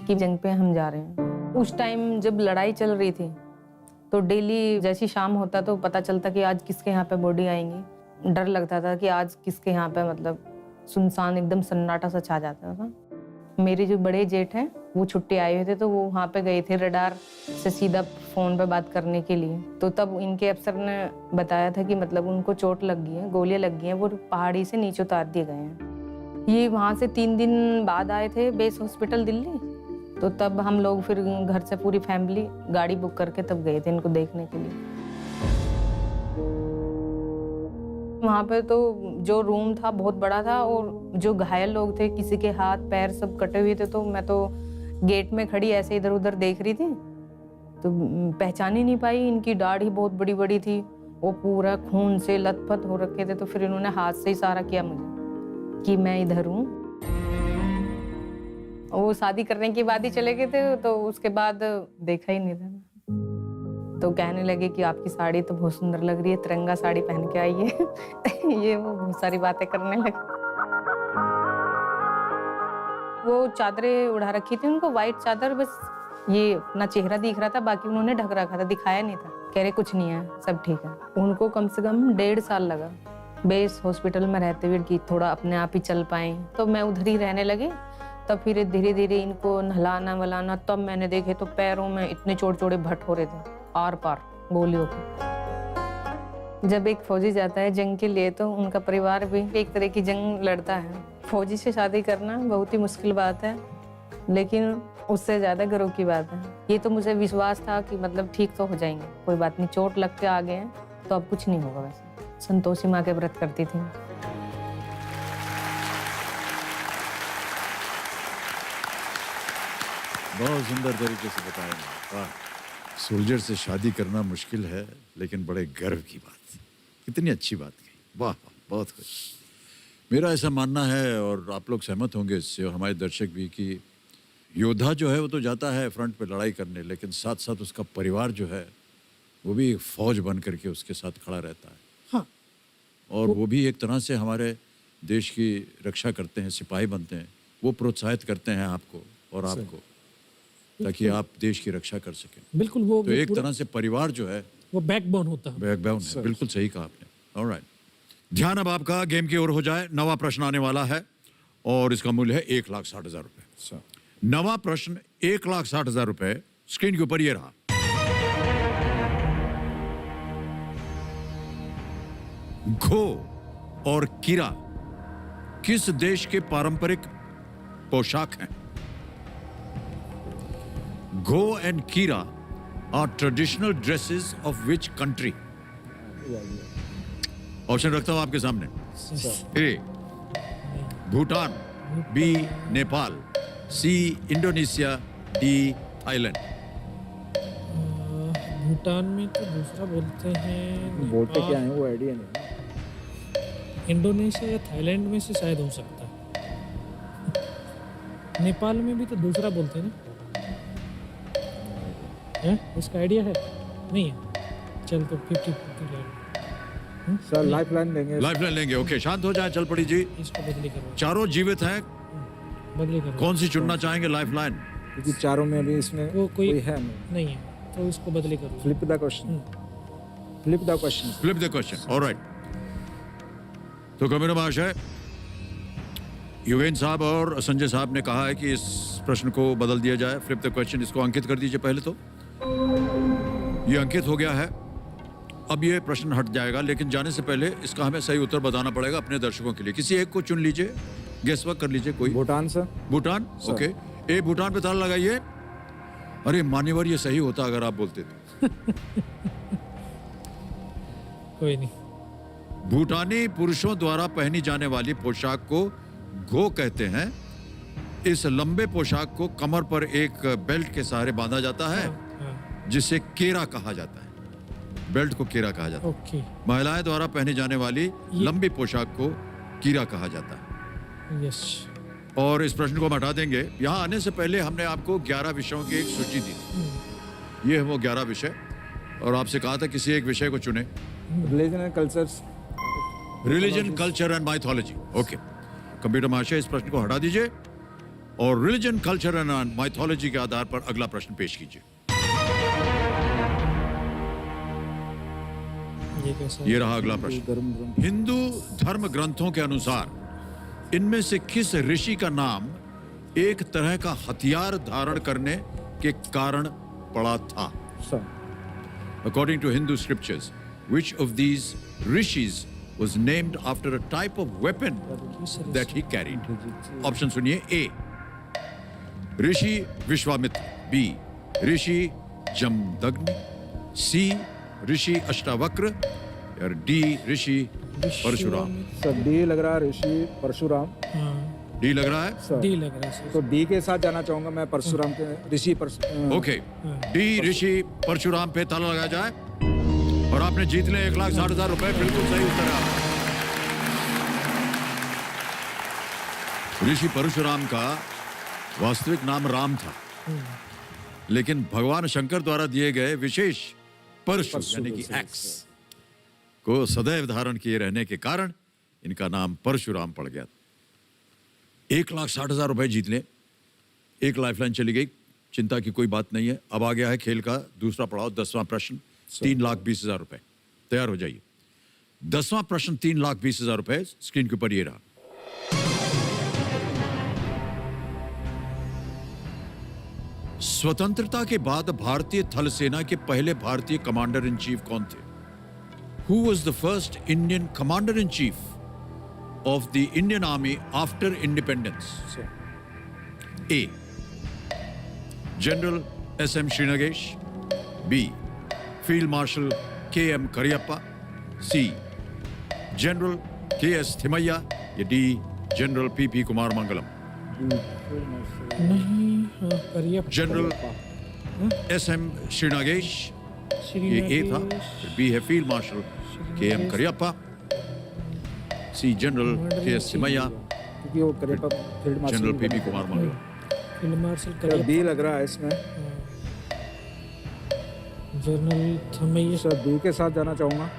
कि जंग पे हम जा रहे हैं। उस टाइम जब लड़ाई चल रही थी तो डेली जैसी शाम होता तो पता चलता कि आज किसके यहाँ पे बॉडी आएंगी। डर लगता था कि आज किसके यहाँ पे, मतलब सुनसान एकदम सन्नाटा सा छा जाता था। मेरे जो बड़े जेठ हैं वो छुट्टी आए हुए थे तो वो वहाँ पे गए थे रडार से सीधा फोन पे बात करने के लिए। तो तब इनके अफसर ने बताया था कि मतलब उनको चोट लग गई है, गोलियां लग गई हैं, वो पहाड़ी से नीचे उतार दिए गए हैं। ये वहाँ से 3 दिन बाद आए थे बेस हॉस्पिटल दिल्ली। तो तब हम लोग फिर घर से पूरी फैमिली गाड़ी बुक करके तब गए थे इनको देखने के लिए। वहाँ पे तो जो रूम था बहुत बड़ा था और जो घायल लोग थे किसी के हाथ पैर सब कटे हुए थे। तो मैं तो गेट में खड़ी ऐसे इधर उधर देख रही थी तो पहचान ही नहीं पाई। इनकी दाढ़ी बहुत बड़ी बड़ी थी, वो पूरा खून से लथपथ हो रखे थे। तो फिर इन्होंने हाथ से इशारा किया मुझे कि मैं इधर हूँ। वो शादी करने के बाद ही चले गए थे तो उसके बाद देखा ही नहीं था। तो कहने लगे कि आपकी साड़ी तो बहुत सुंदर लग रही है, तिरंगा साड़ी पहन के आई है। ये वो बहुत सारी बातें करने लगे। वो चादरें उड़ा रखी थी उनको, वाइट चादर, बस ये अपना चेहरा दिख रहा था, बाकी उन्होंने ढक रखा था, दिखाया नहीं था। कह रहे कुछ नहीं है, सब ठीक है। उनको कम से कम 1.5 साल लगा बेस हॉस्पिटल में रहते हुए कि थोड़ा अपने आप ही चल पाए। तो मैं उधर ही रहने लगी। तब फिर धीरे धीरे इनको नहलाना वलाना, तब मैंने देखे तो पैरों में इतने चोट चोड़े भट हो रहे थे आर पार गोलियों को। जब एक फौजी जाता है जंग के लिए तो उनका परिवार भी एक तरह की जंग लड़ता है। फौजी से शादी करना बहुत ही मुश्किल बात है, लेकिन उससे ज्यादा गर्व की बात है। ये तो मुझे विश्वास था कि मतलब ठीक तो हो जाएंगे, कोई बात नहीं, चोट लग के आ गए हैं तो अब कुछ नहीं होगा। वैसे संतोषी माँ के व्रत करती थी। बहुत सुंदर तरीके से बताया। वाह, सोल्जर से शादी करना मुश्किल है लेकिन बड़े गर्व की बात। कितनी अच्छी बात कही, वाह बहुत खुश। मेरा ऐसा मानना है और आप लोग सहमत होंगे इससे और हमारे दर्शक भी कि योद्धा जो है वो तो जाता है फ्रंट पे लड़ाई करने, लेकिन साथ साथ उसका परिवार जो है वो भी एक फौज बन करके उसके साथ खड़ा रहता है। हाँ, और वो भी एक तरह से हमारे देश की रक्षा करते हैं, सिपाही बनते हैं। वो प्रोत्साहित करते हैं आपको और आपको, ताकि आप देश की रक्षा कर सकें। बिल्कुल। वो तो एक तरह से परिवार जो है वो बैकबोन होता है। बैकबोन है। बिल्कुल सही कहा आपने। ऑलराइट, ध्यान अब आपका गेम की ओर हो जाए। नवा प्रश्न आने वाला है और इसका मूल्य है 1,60,000 रुपए। नवा प्रश्न 1,60,000 रुपए स्क्रीन के ऊपर ये रहा। घो और कीरा किस देश के पारंपरिक पोशाक हैं? Gho and kira are traditional dresses of which country? Option रखता हूं आपके सामने। A Bhutan, B Nepal, C Indonesia, D Thailand. Bhutan में तो दूसरा बोलते हैं, बोलते क्या है वो आइडिया नहीं। इंडोनेशिया या थाईलैंड में से शायद हो सकता है। नेपाल में भी तो दूसरा बोलते हैं ना, है? उसका आइडिया है नहीं है? चल तो 50-50 ले लो। सर लाइफलाइन लेंगे। लाइफलाइन लेंगे। ओके, शांत हो जाए, चल पड़ी जी। इसको बदली करो, चारों जीवित हैं, बदली करो। कौन सी चुनना चाहेंगे लाइफलाइन? क्योंकि चारों में अभी इसमें वो कोई है नहीं। नहीं है तो इसको बदली करो। Flip the question. Flip the question. Flip the question. Alright, तो कमेरो महाशय, युगेंद्र साहब और संजय साहब ने कहा है कि इस प्रश्न को बदल दिया जाए। फ्लिप द क्वेश्चन, इसको अंकित कर दीजिए पहले तो। ये अंकित हो गया है। अब ये प्रश्न हट जाएगा, लेकिन जाने से पहले इसका हमें सही उत्तर बताना पड़ेगा अपने दर्शकों के लिए। किसी एक को चुन लीजिए, गेस वर्क कर लीजिए कोई। भूटान सर। भूटान, ओके। ए भूटान पे ताला लगाइए। अरे मान्यवर, ये सही होता अगर आप बोलते तो। कोई नहीं। भूटानी पुरुषों द्वारा पहनी जाने वाली पोशाक को घो कहते हैं। इस लंबे पोशाक को कमर पर एक बेल्ट के सहारे बांधा जाता है, हाँ, जिसे केरा कहा जाता है। बेल्ट को केरा कहा जाता है। ओके। महिलाएं द्वारा पहनी जाने वाली लंबी पोशाक को कीरा कहा जाता है। यस। और इस प्रश्न को हम हटा देंगे। यहाँ आने से पहले हमने आपको 11 विषयों की एक सूची दी थी। ये है वो 11 विषय, और आपसे कहा था किसी एक विषय को चुने। Religion and cultures. Religion, culture and mythology. Okay, computer महाशय इस प्रश्न को हटा दीजिए और रिलीजन, कल्चर एंड माइथोलॉजी के आधार पर अगला प्रश्न पेश कीजिए। ये कैसा ये रहा अगला प्रश्न। हिंदू धर्म ग्रंथों के अनुसार इनमें से किस ऋषि का नाम एक तरह का हथियार धारण करने के कारण पड़ा था? According to Hindu scriptures, which of these rishis was named after a type of weapon that he carried? Option सुनिए। A, Rishi Vishwamitra, B, Rishi Jamadagni, C, ऋषि अष्टावक्र, और D, ऋषि परशुराम। सर डी लग रहा है, ऋषि परशुराम। D लग रहा है? डी लग रहा है सर। तो डी के साथ जाना चाहूंगा मैं, परशुराम के, ऋषि ओके, D ऋषि परशुराम पे ताला लगाया जाए और आपने जीत ले 1,60,000 रुपए। बिल्कुल सही उत्तर है। ऋषि परशुराम का वास्तविक नाम राम था, लेकिन भगवान शंकर द्वारा दिए गए विशेष परशु यानी कि एक्स को सदैव धारण किए रहने के कारण इनका नाम परशुराम पड़ गया। 1,60,000 रुपए जीत ले, एक लाइफलाइन चली गई, चिंता की कोई बात नहीं है। अब आ गया है खेल का दूसरा पड़ाव, 10वां प्रश्न, 3,20,000 रुपए। तैयार हो जाइए। 10वां प्रश्न 3,20,000 रुपए, स्क्रीन के ऊपर ये रहा। स्वतंत्रता के बाद भारतीय थल सेना के पहले भारतीय कमांडर इन चीफ कौन थे? Who was the first Indian commander in chief of the Indian Army after independence? A, General S.M. Srinagesh, B, Field Marshal K.M. Cariappa, C, General K.S. Thimaiya, या D, General P.P. Kumar Mangalam? नहीं, करिए। General S.M. Srinagesh, ये ए था, फिर B है field marshal K M. Cariappa, C general K S. Thimayya, क्योंकि वो Cariappa field marshal, general P P. Kumar Mangalam. Field marshal sir B लग रहा है इसमें। जनरल थमैया। सर बी के साथ जाना चाहूंगा।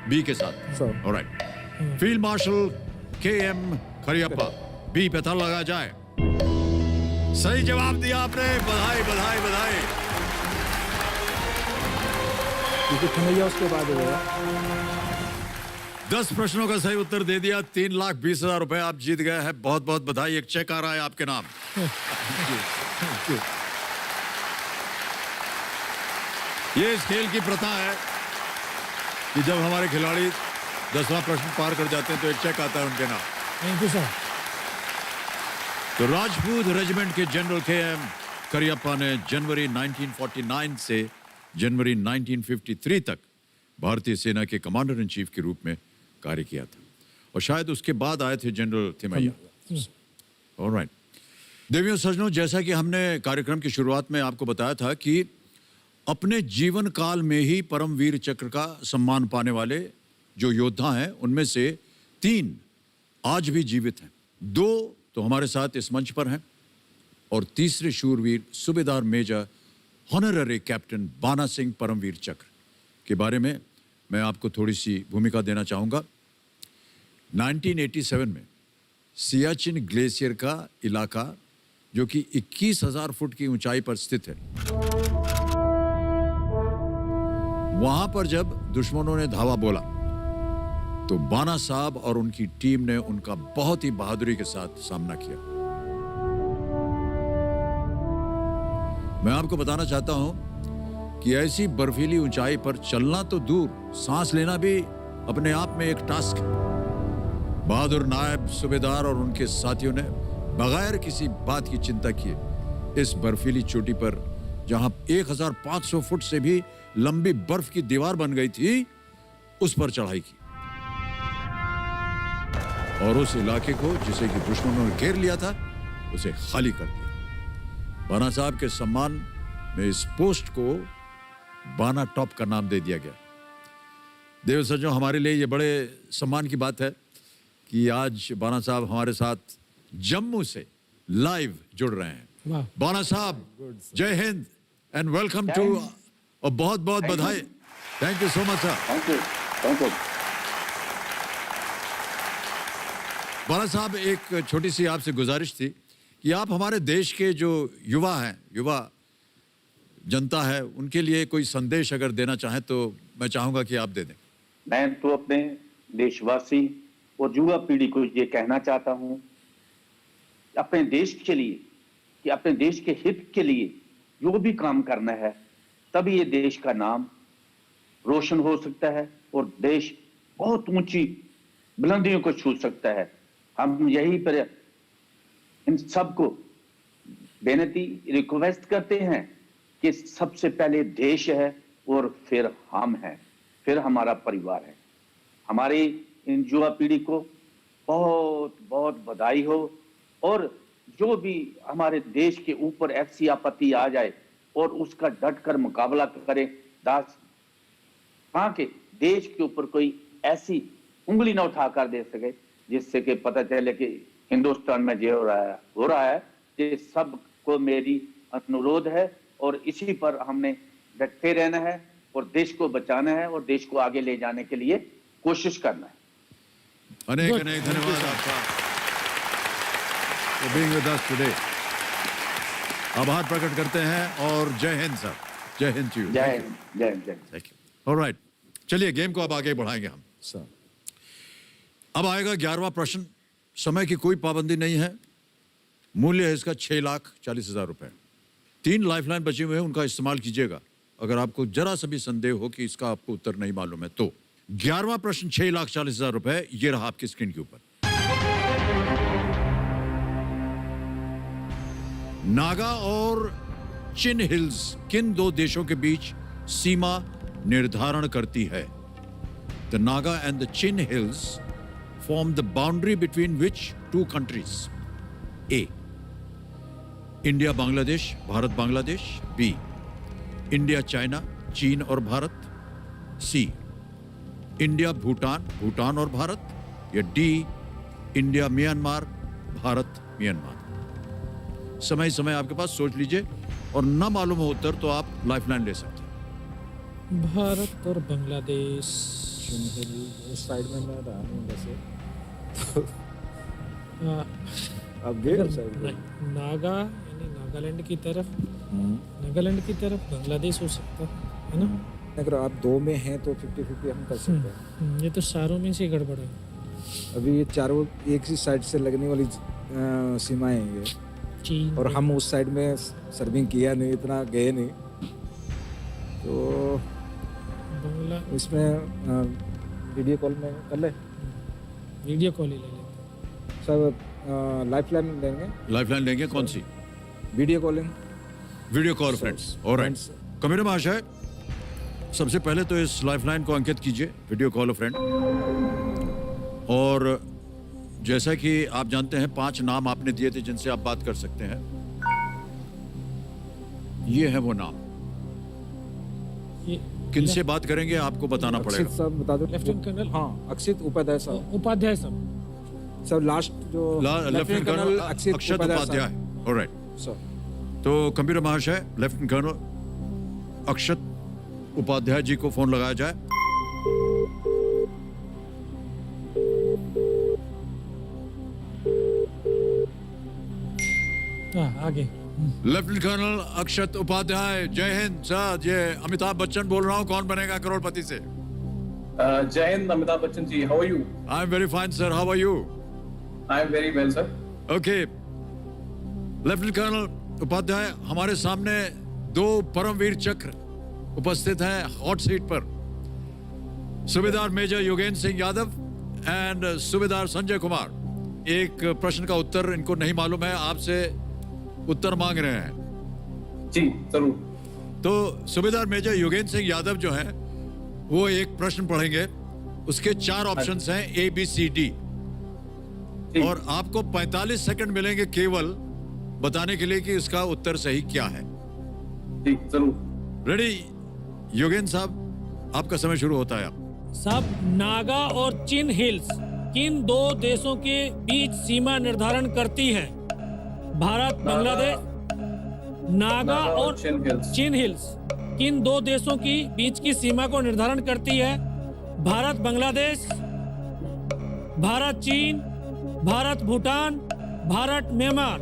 बी के साथ, sir. Alright. Field marshal K M. Cariappa, B पे ताला लगाया जाए। सही जवाब दिया आपने, बधाई बधाई बधाई। क्योंकि थमैया उसके बाद हो गया। 10 प्रश्नों का सही उत्तर दे दिया, 3,20,000 रुपए आप जीत गए हैं। बहुत बहुत बधाई। एक चेक आ रहा है आपके नाम। ये इस खेल की प्रथा है कि जब हमारे खिलाड़ी 10वां प्रश्न पार कर जाते हैं तो एक चेक आता है उनके नाम। Thank you sir. तो राजपूत रेजिमेंट के जनरल के.एम. करियप्पा ने जनवरी 1949 से जनवरी 1953 तक भारतीय सेना के कमांडर इन चीफ के रूप में कार्य किया था, और शायद उसके बाद आए थे जनरल थिमैया। ऑलराइट देवियों सज्जनों, जैसा कि हमने कार्यक्रम की शुरुआत में आपको बताया था कि अपने जीवन काल में ही परमवीर चक्र का सम्मान पाने वाले जो योद्धा हैं उनमें से 3 आज भी जीवित हैं। 2 तो हमारे साथ इस मंच पर हैं, और तीसरे शूरवीर सूबेदार मेजर ऑनररी कैप्टन बाना सिंह परमवीर चक्र के बारे में मैं आपको थोड़ी सी भूमिका देना चाहूँगा। 1987 में सियाचिन ग्लेशियर का इलाका, जो कि 21,000 फुट की ऊंचाई पर स्थित है, वहां पर जब दुश्मनों ने धावा बोला तो बाना साहब और उनकी टीम ने उनका बहुत ही बहादुरी के साथ सामना किया। मैं आपको बताना चाहता हूं कि ऐसी बर्फीली ऊंचाई पर चलना तो दूर, सांस लेना भी अपने आप में एक टास्क है। बहादुर नायब सूबेदार और उनके साथियों ने बगैर किसी बात की चिंता किए इस बर्फीली चोटी पर, जहां 1,500 फुट से भी लंबी बर्फ की दीवार बन गई थी, उस पर चढ़ाई की और उस इलाके को, जिसे कि दुश्मनों ने घेर लिया था, उसे खाली कर दिया। बाना साहब के सम्मान में इस पोस्ट को बाना टॉप का नाम दे दिया गया। देव सज्जनों, हमारे लिए ये बड़े सम्मान की बात है कि आज बाना साहब हमारे साथ जम्मू से लाइव जुड़ रहे हैं। बाना साहब, जय हिंद एंड वेलकम टू, और बहुत बहुत बधाई। Thank you so much sir. Thank you. Bala sahab, एक छोटी सी आपसे गुजारिश थी कि आप हमारे देश के जो युवा हैं, युवा जनता है, उनके लिए कोई संदेश अगर देना चाहें तो मैं चाहूंगा कि आप दे दें। मैं तो अपने देशवासी और युवा पीढ़ी को ये कहना चाहता हूं, अपने देश के लिए, कि अपने देश के हित के लिए जो भी काम करना है, तभी ये देश का नाम रोशन हो सकता है और देश बहुत ऊंची बुलंदियों को छू सकता है। हम यही पर इन सबको बेनती रिक्वेस्ट करते हैं कि सबसे पहले देश है और फिर हम हैं, फिर हमारा परिवार है। हमारी इन युवा पीढ़ी को बहुत बहुत बधाई हो, और जो भी हमारे देश के ऊपर ऐसी आपत्ति आ जाए और उसका डटकर मुकाबला करें, हाँ के देश के ऊपर कोई ऐसी उंगली ना उठाकर दे सके जिससे कि पता चले कि हिंदुस्तान में जो हो रहा है, ये सबको मेरी अनुरोध है और इसी पर हमने डटे रहना है और देश को बचाना है और देश को आगे ले जाने के लिए कोशिश करना है। अनेक अनेक धन्यवाद आपका for being with us today। आभार प्रकट करते हैं और जय हिंद सर, जय हिंद टू यू। जय Hind, Jai Hind, Jai Hind. Thank you. Alright, चलिए गेम को अब आगे बढ़ाएंगे हम। सर अब आएगा 11वां प्रश्न। समय की कोई पाबंदी नहीं है। मूल्य है इसका 6,40,000 रुपए। 3 लाइफलाइन बची हुई है, उनका इस्तेमाल कीजिएगा अगर आपको जरा सा भी संदेह हो कि इसका आपको उत्तर नहीं मालूम है तो। 11वां प्रश्न 6,40,000 रुपए, ये रहा आपकी स्क्रीन के ऊपर। नागा और चिन हिल्स किन 2 देशों के बीच सीमा निर्धारण करती है? The Naga and the chin hills form the boundary between which 2 countries? A. India Bangladesh, Bharat Bangladesh. B. India China, चीन और भारत। C. India भूटान, भूटान और भारत। या D. India Myanmar, Bharat Myanmar. समय समय आपके पास, सोच लीजिए, और ना मालूम हो उत्तर तो आप लाइफलाइन ले सकते हैं। भारत और बांग्लादेश। उस साइड में मैं रहा हूँ वैसे, आ, आप गए अगर उस साइड में? नागा यानी नागालैंड की तरफ, नागालैंड की तरफ बांग्लादेश हो सकता है ना। अगर आप 2 में हैं तो 50-50 हम कर सकते हैं। ये तो चारों में से गड़बड़ है। अभी ये चारों एक ही साइड से लगने वाली सीमाएं हैं ये, चीन और हम उस साइड में सर्विंग किया नहीं, इतना गए नहीं, तो बांग्ला इसमें वीडियो कॉल में कर ले वीडियो कॉल ही ले लेते सब। लाइफलाइन लेंगे, लाइफलाइन लेंगे, कौन सी? Video calling, video call friends. Alright, committee महाशय, सबसे पहले तो इस लाइफलाइन को अंकित कीजिए, वीडियो कॉल फ्रेंड। और जैसा कि आप जानते हैं 5 नाम आपने दिए थे जिनसे आप बात कर सकते हैं। ये है वो नाम। ये किनसे बात करेंगे आपको बताना अक्षित पड़ेगा। साहब बता दो। लेफ्टिनेंट कर्नल, हाँ, अक्षित उपाध्याय साहब। उपाध्याय साहब। सर लास्ट जो lieutenant colonel Akshat Upadhyay. Alright, sir तो कंप्यूटर महाशय, लेफ्टिनेंट कर्नल अक्षत उपाध्याय जी को फोन लगाया जाए। आगे। लेफ्टिनेंट कर्नल अक्षत उपाध्याय, जय हिंद सर। ये अमिताभ बच्चन बोल रहा हूँ, कौन बनेगा करोड़पति से। Jai Hind Amitabh Bachchan ji, how are you? I am very fine sir, how are you? I am very well sir. Okay, lieutenant colonel Upadhyay, हमारे सामने 2 परमवीर चक्र उपस्थित हैं हॉट सीट पर। सूबेदार मेजर योगेंद्र सिंह यादव एंड सूबेदार संजय कुमार। एक प्रश्न का उत्तर इनको नहीं मालूम है, आपसे उत्तर मांग रहे हैं। जी जरूर। तो सूबेदार मेजर योगेंद्र सिंह यादव जो है वो एक प्रश्न पढ़ेंगे, उसके 4 ऑप्शंस हैं ABCD, और आपको 45 सेकंड मिलेंगे केवल बताने के लिए कि इसका उत्तर सही क्या है। जी जरूर। रेडी योगेंद्र साहब, आपका समय शुरू होता है। आप साहब, नागा और चिन हिल्स किन 2 देशों के बीच सीमा निर्धारण करती है? भारत बांग्लादेश। नागा और चिन हिल्स किन 2 देशों की बीच की सीमा को निर्धारण करती है? भारत बांग्लादेश, भारत चीन, भारत भूटान, भारत म्यांमार।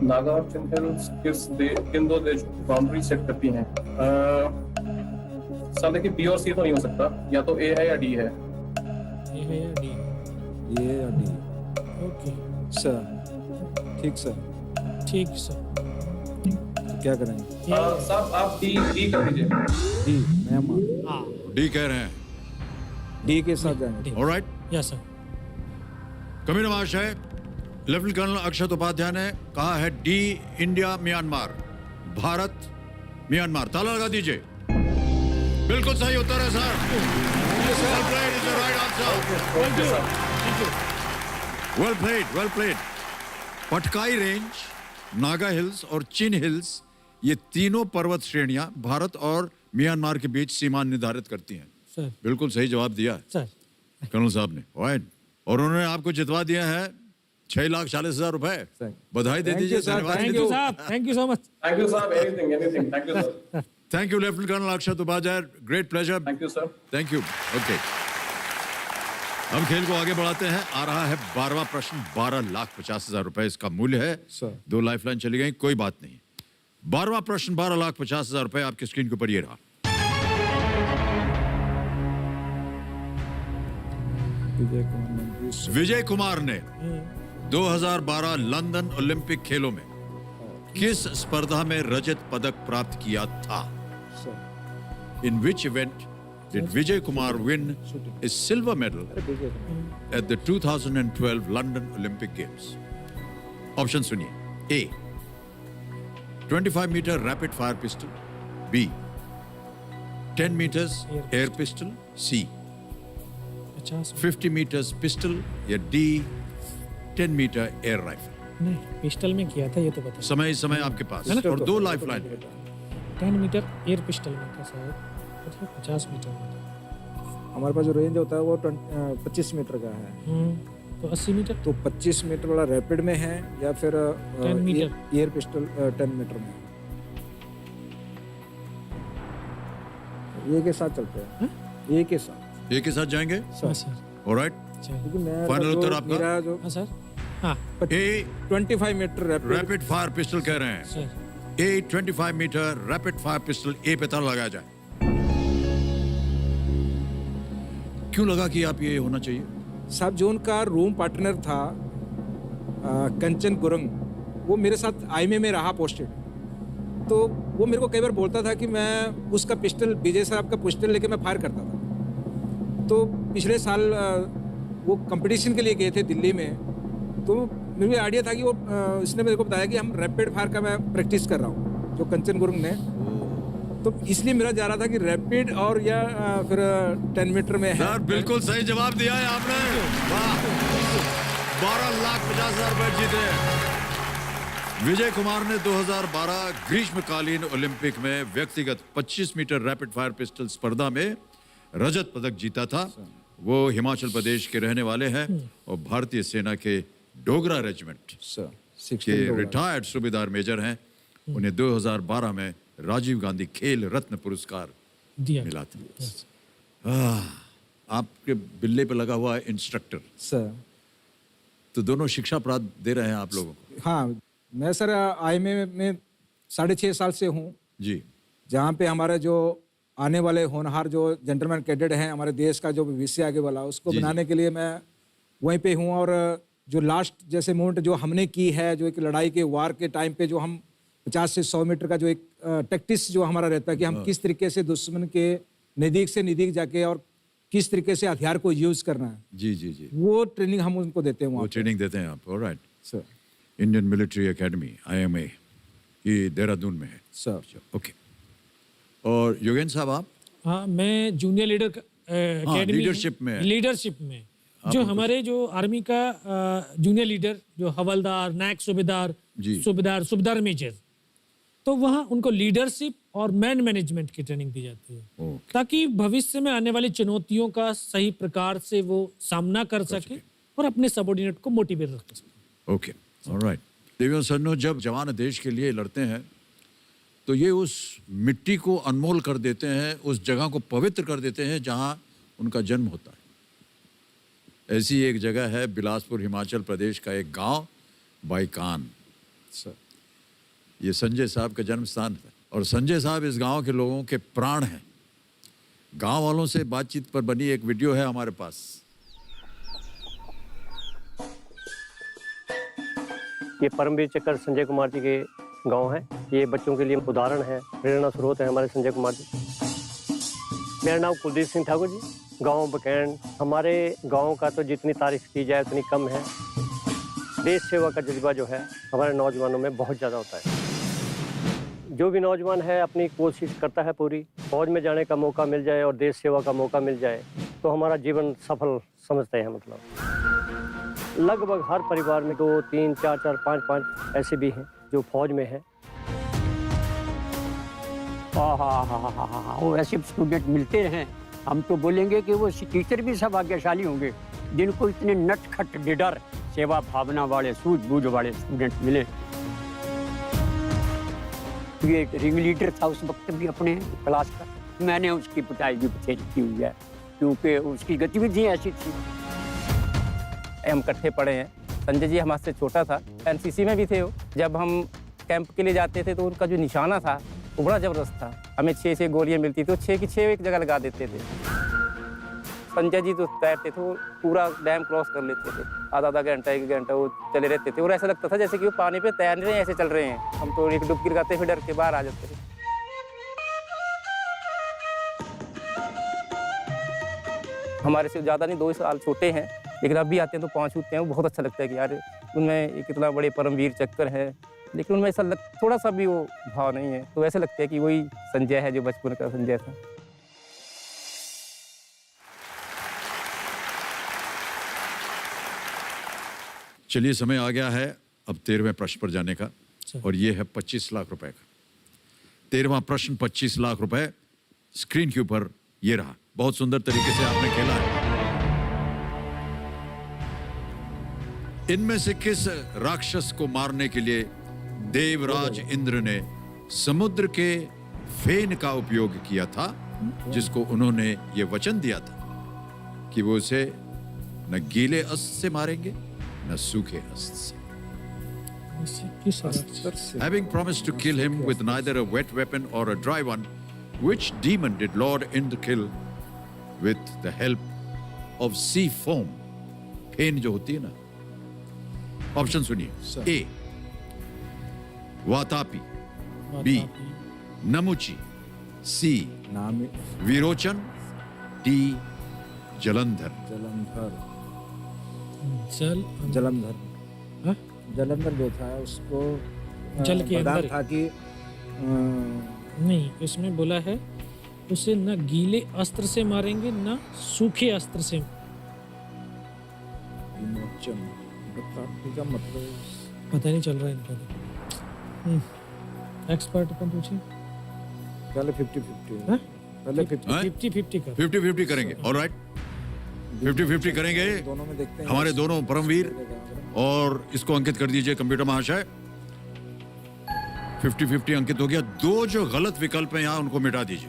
नागा और चिन हिल्स किन दो देश बाउंड्री सेट करती हैं? सर देखिए, बी और सी तो नहीं हो सकता, या तो ए है या डी है। ये है या डी? ये या डी? ओके सर ठीक सर। ठीक सर। तो क्या करेंगे? साहब आप डी कर दीजिए। D Myanmar. हाँ डी कह रहे हैं। डी के साथ जाएंगे। ऑलराइट। Yes sir. कबीर महाशय, लेफ्टिनेंट कर्नल अक्षत उपाध्याय ने कहा है D, India Myanmar, Bharat Myanmar. ताला लगा दीजिए। बिल्कुल सही उत्तर है sir. Well played is the right answer. Well played, well played. Patkai range, Naga hills और चिन हिल्स, ये तीनों पर्वत श्रेणियां भारत और म्यांमार के बीच सीमा निर्धारित करती हैं। सर बिल्कुल सही जवाब दिया है सर। कर्नल साहब ने। ऑलराइट। और उन्होंने आपको जितवा दिया है 6,40,000 रुपए। बधाई दे Thank दीजिए। you, sir. धन्यवाद थैंक दीजिए। You sahab, thank you so much. Thank you sahab, anything. Thank you sir. Thank you lieutenant colonel Akshat Upadhyay, great pleasure. Thank you sir. Thank you. Okay, हम खेल को आगे बढ़ाते हैं। आ रहा है 12वां प्रश्न। 12,50,000 रुपए इसका मूल्य है। सर। 2 लाइफलाइन चली गई, कोई बात नहीं। 12वां प्रश्न 12,50,000 रुपए आपकी स्क्रीन के ऊपर ये रहा। विजय कुमार ने 2012 लंदन ओलंपिक खेलों में किस स्पर्धा में रजत पदक प्राप्त किया था? In which event did Vijay Kumar win a silver medal at the 2012 London Olympic Games? Option सुनिए। A, 25 meter rapid fire pistol. B, 10 meters air pistol. C, 50 meters pistol. या D, 10 meter air rifle. नहीं, pistol में किया था, ये तो बता। समय इस समय आपके पास और 2 लाइफलाइन। 10 मीटर एयर पिस्टल में था शायद, 50 मीटर में था। हमारे पास जो रेंज होता है वो 25 मीटर का है। तो 80 मीटर। तो 25 मीटर वाला रैपिड में है या फिर 10 मीटर एयर पिस्टल 10 मीटर में? ये के साथ चलते हैं। ये के साथ। एक के साथ जाएंगे। हाँ सर। ऑलराइट, क्योंकि मैं फाइनल उत्तर आपका? मेरा जो हाँ सर। हाँ 25 मीटर रैपिड फायर पिस्टल कह रहे हैं। सर। ए 25 मीटर रैपिड फायर पिस्टल ए पे ताला लगाया जाए। क्यों लगा कि आप ये होना चाहिए? साहब जो उनका रूम पार्टनर था कंचन गुरंग, वो मेरे साथ आईएमए में रहा पोस्टेड। तो वो मेरे को कई बार बोलता था कि मैं उसका पिस्टल, विजय साहब का पिस्टल लेके मैं फायर करता था। तो पिछले साल वो कंपटीशन के लिए गए थे दिल्ली में। तो मुझे आइडिया था कि वो इसने मेरे को बताया कि हम रैपिड फायर का मैं प्रैक्टिस कर रहा हूँ, जो कंचन गुरंग ने। तो इसलिए मेरा जा रहा था कि रैपिड और या फिर 10 मीटर में है। सर बिल्कुल सही जवाब दिया है आपने। वाह, 12,50,000 रुपए जीते। विजय कुमार ने 2012 ग्रीष्मकालीन ओलंपिक में व्यक्तिगत 25 मीटर रैपिड फायर पिस्टल स्पर्धा में रजत पदक जीता था। वो हिमाचल प्रदेश के रहने वाले हैं और भारतीय सेना के डोगरा रेजिमेंट के रिटायर्ड सूबेदार मेजर हैं। उन्हें 2012 में राजीव गांधी खेल रत्न पुरस्कार दिया मिला था। आपके बिल्ले पे लगा हुआ है इंस्ट्रक्टर सर। तो दोनों शिक्षा प्राप्त दे रहे हैं आप लोगों को? हाँ, मैं सर आईएमए में 6.5 साल से हूँ जी। जहाँ पे हमारे जो आने वाले होनहार जो जेंटलमैन कैडेट हैं, हमारे देश का जो भविष्य आगे वाला, उसको बनाने के लिए मैं वहीं पे हूँ। और जो लास्ट जैसे मूवमेंट जो हमने की है, जो एक लड़ाई के वार के टाइम पे जो हम 50 से 100 मीटर का जो एक टैक्टिक्स जो हमारा रहता है कि हम किस तरीके से दुश्मन के नज़दीक से नज़दीक जाके और किस तरीके से हथियार को यूज़ करना है, जी जी जी, वो ट्रेनिंग हम उनको देते हैं। वो वहाँ ट्रेनिंग देते हैं आप? Alright sir. Indian military academy IMA ये देहरादून में है सर। ओके। और योगेंद्र साहब आप? हाँ, मैं जूनियर लीडर एकेडमी लीडरशिप में जो हमारे जो आर्मी का जूनियर लीडर जो हवलदार, नायक सूबेदार, सूबेदार मेजर, तो वहाँ उनको लीडरशिप और मैन मैनेजमेंट की ट्रेनिंग दी जाती है ताकि भविष्य में आने वाली चुनौतियों का सही प्रकार से वो सामना कर सके और अपने सबऑर्डिनेट को मोटिवेट रख सके। Okay, alright. देवियों सन्नो, जब जवान देश के लिए लड़ते हैं तो ये उस मिट्टी को अनमोल कर देते हैं, उस जगह को पवित्र कर देते हैं जहाँ उनका जन्म होता है। ऐसी एक जगह है बिलासपुर हिमाचल प्रदेश का एक गांव बाईकान। ये संजय साहब का जन्म स्थान है और संजय साहब इस गांव के लोगों के प्राण हैं। गांव वालों से बातचीत पर बनी एक वीडियो है हमारे पास। ये परमवीर चक्र संजय कुमार जी के गांव है। ये बच्चों के लिए उदाहरण है, प्रेरणा स्रोत है हमारे संजय कुमार जी। मेरा नाम कुलदीप सिंह ठाकुर जी, गांव बकैंड। हमारे गांव का तो जितनी तारीफ की जाए उतनी कम है। देश सेवा का जज्बा जो है हमारे नौजवानों में बहुत ज़्यादा होता है। जो भी नौजवान है अपनी कोशिश करता है पूरी, फौज में जाने का मौका मिल जाए और देश सेवा का मौका मिल जाए तो हमारा जीवन सफल समझते हैं। मतलब लगभग हर परिवार में 2, 3, 4, 5 ऐसे भी हैं जो फौज में हैं। हाँ, वो ऐसे स्टूडेंट मिलते हैं, हम तो बोलेंगे कि वो टीचर भी सब भाग्यशाली होंगे जिनको इतने नटखट निडर सेवा भावना वाले सूझबूझ वाले स्टूडेंट मिले। ये रिंग लीडर था उस वक्त भी अपने क्लास का, मैंने उसकी पिटाई भी बथेरी की हुई है क्योंकि उसकी गतिविधि ऐसी थी। हम इकट्ठे पढ़े हैं। संजय जी हमारे से छोटा था, एनसीसी में भी थे वो। जब हम कैंप के लिए जाते थे तो उनका जो निशाना था वो बड़ा ज़बरदस्त था। हमें 6 गोलियां मिलती थी तो 6 की 6 एक जगह लगा देते थे। संजय जी तो तैरते थे, वो पूरा डैम क्रॉस कर लेते थे। आधा घंटा 1 घंटा वो चले रहते थे और ऐसा लगता था जैसे कि वो पानी पे तैर रहे हैं, ऐसे चल रहे हैं। हम तो एक डुबकी लगाते फिर डर के बाहर आ जाते थे। हमारे से ज़्यादा नहीं, 2 साल छोटे हैं, लेकिन अब भी आते हैं तो 5 उठते हैं। वो बहुत अच्छा लगता है कि यार उनमें कितना बड़े परमवीर चक्र है, लेकिन उनमें ऐसा थोड़ा सा भी वो भाव नहीं है। तो ऐसा लगता है कि वही संजय है जो बचपन का संजय था। चलिए, समय आ गया है अब 13वें प्रश्न पर जाने का और ये है 25 लाख रुपए का। 13वां प्रश्न 25 लाख रुपए स्क्रीन के ऊपर ये रहा। बहुत सुंदर तरीके से आपने खेला है। इनमें से किस राक्षस को मारने के लिए देवराज इंद्र ने समुद्र के फेन का उपयोग किया था, जिसको उन्होंने ये वचन दिया था कि वो उसे न गीले अस्त्र से मारेंगे न सूखे अस्त्र से। Having promised to kill him with neither a wet weapon or a dry one, which demon did Lord Indra kill with the help of sea foam? फेन जो होती है ना। ऑप्शन सुनिए। ए वातापी, बी नमुची, सी विरोचन, डी जलंधर। जलंधर जो था उसको जल के अंदर था कि नहीं, इसमें बोला है उसे न गीले अस्त्र से मारेंगे न सूखे अस्त्र से। मतलब पता नहीं चल रहा है इनका। एक्सपर्ट को पूछिए। पहले 50-50 पहले 50-50 कर 50-50 करेंगे। ऑलराइट, 50-50 करेंगे। दोनों में देखते हैं हमारे दोनों परमवीर, और इसको अंकित कर दीजिए कंप्यूटर महाशय। 50-50 अंकित हो गया। 2 जो गलत विकल्प हैं यहाँ उनको मिटा दीजिए।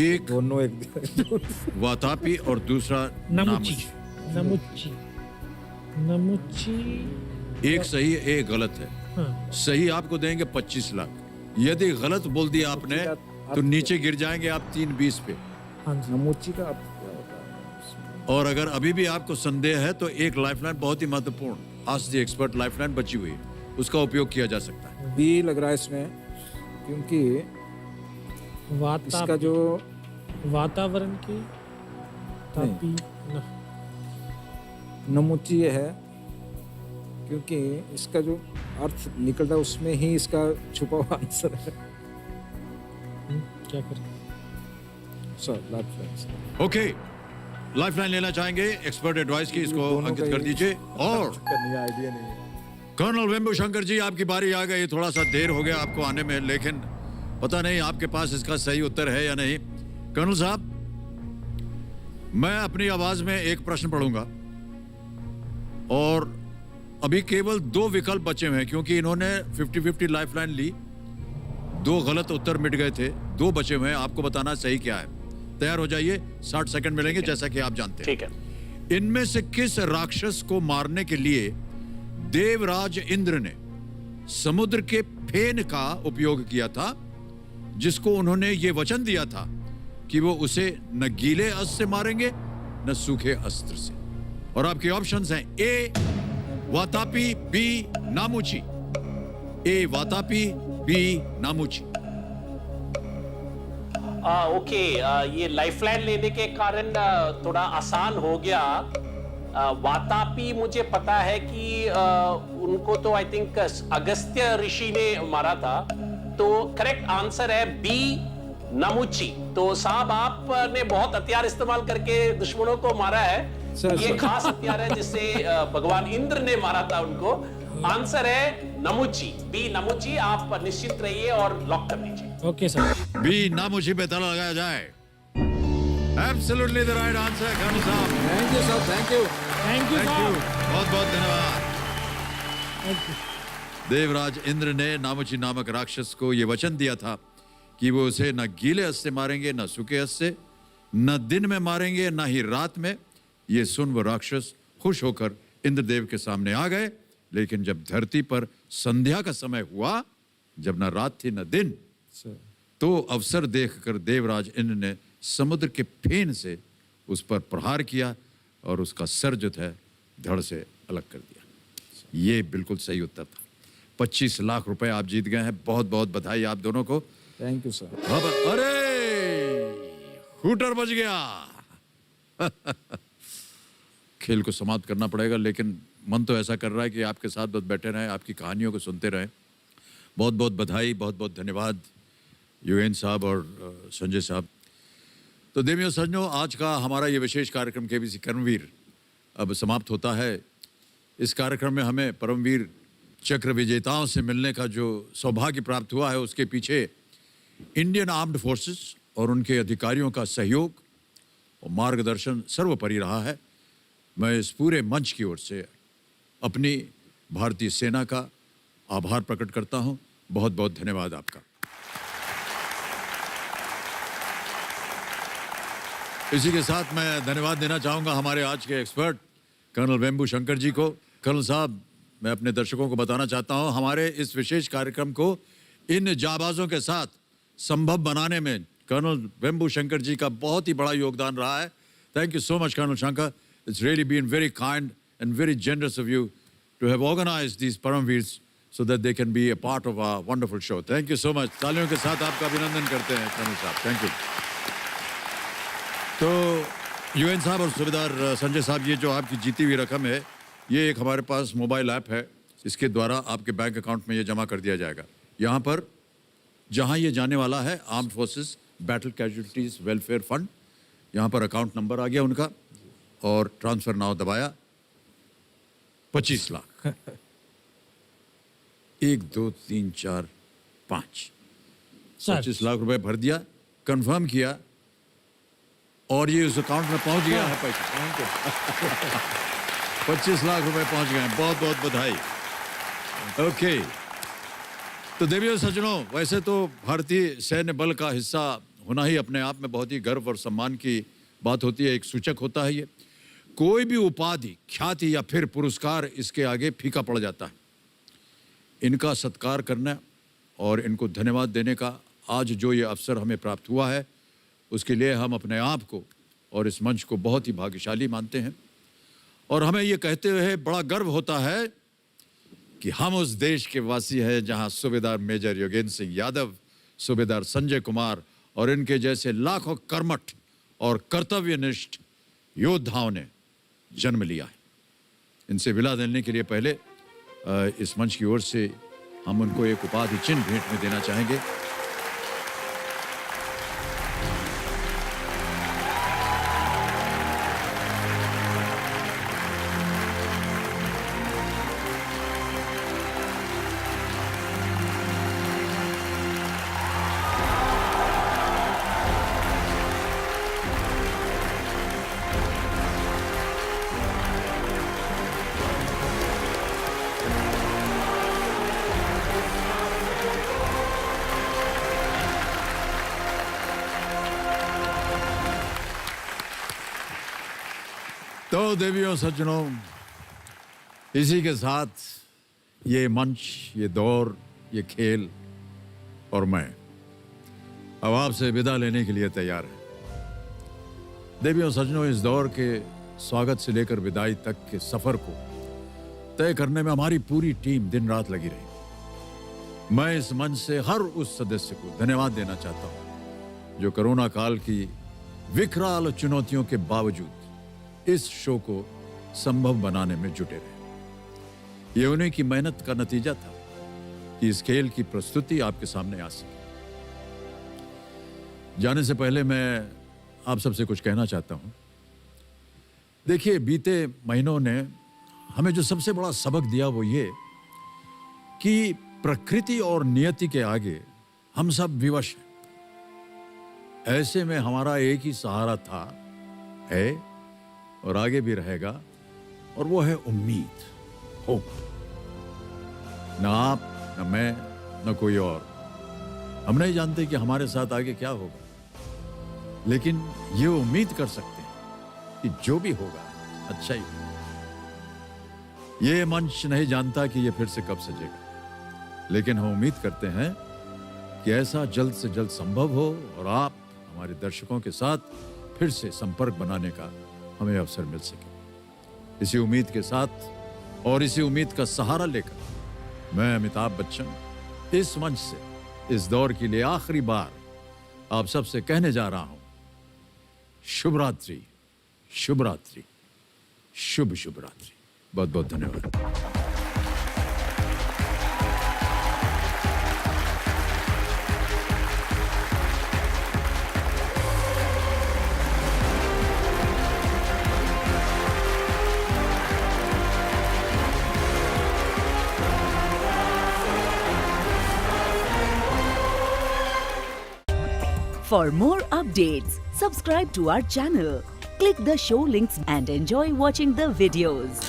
एक दोनों एक वातापी और दूसरा नमुची। नमुची नमुची एक सही एक गलत है। हाँ। सही आपको देंगे 25 लाख। यदि गलत बोल दिया आपने तो नीचे गिर जाएंगे आप 320 पे। नमुची का क्या होता है? और अगर अभी भी आपको संदेह है तो एक लाइफलाइन बहुत ही महत्वपूर्ण आस्क द एक्सपर्ट लाइफलाइन बची हुई है, उसका उपयोग किया जा सकता है। बी लग रहा है इसमें, क्योंकि इसका जो वातावरण की तापी नमुची ये है, क्योंकि इसका जो अर्थ निकलता है उसमें ही इसका छुपा हुआ आंसर है। क्या करें? ओके, लाइफलाइन लेना चाहेंगे एक्सपर्ट एडवाइस की, इसको अंकित कर दीजिए। और आइडिया नहीं है। कर्नल वेम्बू शंकर जी, आपकी बारी आ गई। थोड़ा सा देर हो गया आपको आने में, लेकिन पता नहीं आपके पास इसका सही उत्तर है या नहीं। कर्नल साहब, मैं अपनी आवाज में एक प्रश्न पढ़ूंगा और अभी केवल 2 विकल्प बचे हुए हैं, क्योंकि इन्होंने 50-50 लाइफलाइन ली। 2 गलत उत्तर मिट गए थे, 2 बचे हुए हैं। आपको बताना सही क्या है। तैयार हो जाइए, 60 सेकंड मिलेंगे जैसा कि आप जानते हैं। ठीक है। इनमें से किस राक्षस को मारने के लिए देवराज इंद्र ने समुद्र के फेन का उपयोग किया था, जिसको उन्होंने ये वचन दिया था कि वो उसे न गीले अस्त्र से मारेंगे न सूखे अस्त्र से। और आपके ऑप्शंस हैं ए वातापी, बी नामुची। ए वातापी, बी नामुची। ओके, ये लाइफलाइन लेने के कारण थोड़ा आसान हो गया। वातापी मुझे पता है कि उनको तो आई थिंक अगस्त्य ऋषि ने मारा था, तो करेक्ट आंसर है बी नामुची। तो साहब आपने बहुत हथियार इस्तेमाल करके दुश्मनों को मारा है। ये खास हथियार है जिससे भगवान इंद्र ने मारा था उनको। आंसर है नामुची, बी नामुची। आप निश्चित रहिए और लॉक कर दीजिए। Okay sir. बी नामुची पे ताला लगाया जाए। Absolutely the right answer Khan sahab. Thank you sir, thank you. Thank you sahab. बहुत बहुत धन्यवाद। देवराज इंद्र ने नामुची नामक राक्षस को यह वचन दिया था कि वो उसे न गीले अस्त्र से मारेंगे न सूखे अस्त्र से, न दिन में मारेंगे न ही रात में। ये सुन वो राक्षस खुश होकर इंद्रदेव के सामने आ गए। लेकिन जब धरती पर संध्या का समय हुआ, जब न रात थी न दिन, तो अवसर देखकर देवराज इंद्र ने समुद्र के फेन से उस पर प्रहार किया और उसका सर जो था धड़ से अलग कर दिया। ये बिल्कुल सही उत्तर था। 25 लाख रुपए आप जीत गए हैं। बहुत बहुत बधाई आप दोनों को। Thank you sir. अब अरे हूटर बज गया। खेल को समाप्त करना पड़ेगा, लेकिन मन तो ऐसा कर रहा है कि आपके साथ बस बैठे रहें, आपकी कहानियों को सुनते रहें। बहुत बहुत बधाई, बहुत बहुत धन्यवाद युगेन साहब और संजय साहब। तो देवियों सज्जनों, आज का हमारा ये विशेष कार्यक्रम केबीसी कर्मवीर अब समाप्त होता है। इस कार्यक्रम में हमें परमवीर चक्र विजेताओं से मिलने का जो सौभाग्य प्राप्त हुआ है, उसके पीछे इंडियन आर्म्ड फोर्सेस और उनके अधिकारियों का सहयोग और मार्गदर्शन सर्वोपरि रहा है। मैं इस पूरे मंच की ओर से अपनी भारतीय सेना का आभार प्रकट करता हूं। बहुत बहुत धन्यवाद आपका। इसी के साथ मैं धन्यवाद देना चाहूंगा हमारे आज के एक्सपर्ट कर्नल वेम्बू शंकर जी को। कर्नल साहब, मैं अपने दर्शकों को बताना चाहता हूं, हमारे इस विशेष कार्यक्रम को इन जाबाजों के साथ संभव बनाने में कर्नल वेम्बू शंकर जी का बहुत ही बड़ा योगदान रहा है। Thank you so much colonel Shankar. It's really been very kind and very generous of you to have organized these Paramveers so that they can be a part of our wonderful show. Thank you so much. तालियों के साथ आपका अभिनंदन करते हैं colonel साहब। Thank you. तो UN साहब और सूबेदार संजय साहब, ये जो आपकी जीती हुई रकम है, ये एक हमारे पास मोबाइल ऐप है, इसके द्वारा आपके बैंक अकाउंट में ये जमा कर दिया जाएगा। यहाँ पर जहाँ ये जाने वाला है, armed forces battle casualties welfare fund, यहाँ पर अकाउंट नंबर आ गया उनका और ट्रांसफर नाउ दबाया। 25 लाख 1 2 3 4 5 25 लाख रुपए भर दिया, कंफर्म किया और ये उस अकाउंट में पहुंच गया है पैसा। 25 लाख रुपए पहुंच गए हैं। बहुत बहुत बधाई। ओके, तो देवियों सज्जनों, वैसे तो भारतीय सैन्य बल का हिस्सा होना ही अपने आप में बहुत ही गर्व और सम्मान की बात होती है, एक सूचक होता है ये। कोई भी उपाधि, ख्याति या फिर पुरस्कार इसके आगे फीका पड़ जाता है। इनका सत्कार करना और इनको धन्यवाद देने का आज जो ये अवसर हमें प्राप्त हुआ है, उसके लिए हम अपने आप को और इस मंच को बहुत ही भाग्यशाली मानते हैं। और हमें ये कहते हुए बड़ा गर्व होता है कि हम उस देश के वासी हैं जहां सूबेदार मेजर योगेंद्र सिंह यादव, सूबेदार संजय कुमार और इनके जैसे लाखों कर्मठ और कर्तव्यनिष्ठ योद्धाओं ने जन्म लिया है। इनसे विदा देने के लिए पहले इस मंच की ओर से हम उनको एक उपाधि चिन्ह भेंट में देना चाहेंगे। तो देवियों सज्जनों, इसी के साथ ये मंच, ये दौर, ये खेल और मैं अब आपसे विदा लेने के लिए तैयार है। देवियों सज्जनों, इस दौर के स्वागत से लेकर विदाई तक के सफर को तय करने में हमारी पूरी टीम दिन रात लगी रही। मैं इस मंच से हर उस सदस्य को धन्यवाद देना चाहता हूं जो कोरोना काल की विकराल चुनौतियों के बावजूद इस शो को संभव बनाने में जुटे रहे। ये उन्हीं की मेहनत का नतीजा था कि इस खेल की प्रस्तुति आपके सामने आ सकी। जाने से पहले मैं आप सबसे कुछ कहना चाहता हूं। देखिए, बीते महीनों ने हमें जो सबसे बड़ा सबक दिया वो ये कि प्रकृति और नियति के आगे हम सब विवश हैं। ऐसे में हमारा एक ही सहारा था, है और आगे भी रहेगा, और वो है उम्मीद, होप। न आप, न मैं, न कोई और, हम नहीं जानते कि हमारे साथ आगे क्या होगा, लेकिन ये उम्मीद कर सकते हैं कि जो भी होगा अच्छा ही होगा। ये मंच नहीं जानता कि ये फिर से कब सजेगा, लेकिन हम उम्मीद करते हैं कि ऐसा जल्द से जल्द संभव हो और आप हमारे दर्शकों के साथ फिर से संपर्क बनाने का हमें अवसर मिल सके। इसी उम्मीद के साथ और इसी उम्मीद का सहारा लेकर मैं अमिताभ बच्चन इस मंच से इस दौर के लिए आखिरी बार आप सबसे कहने जा रहा हूं, शुभ रात्रि, शुभ रात्रि, शुभ शुभ रात्रि। बहुत बहुत धन्यवाद। For more updates, subscribe to our channel, click the show links and enjoy watching the videos.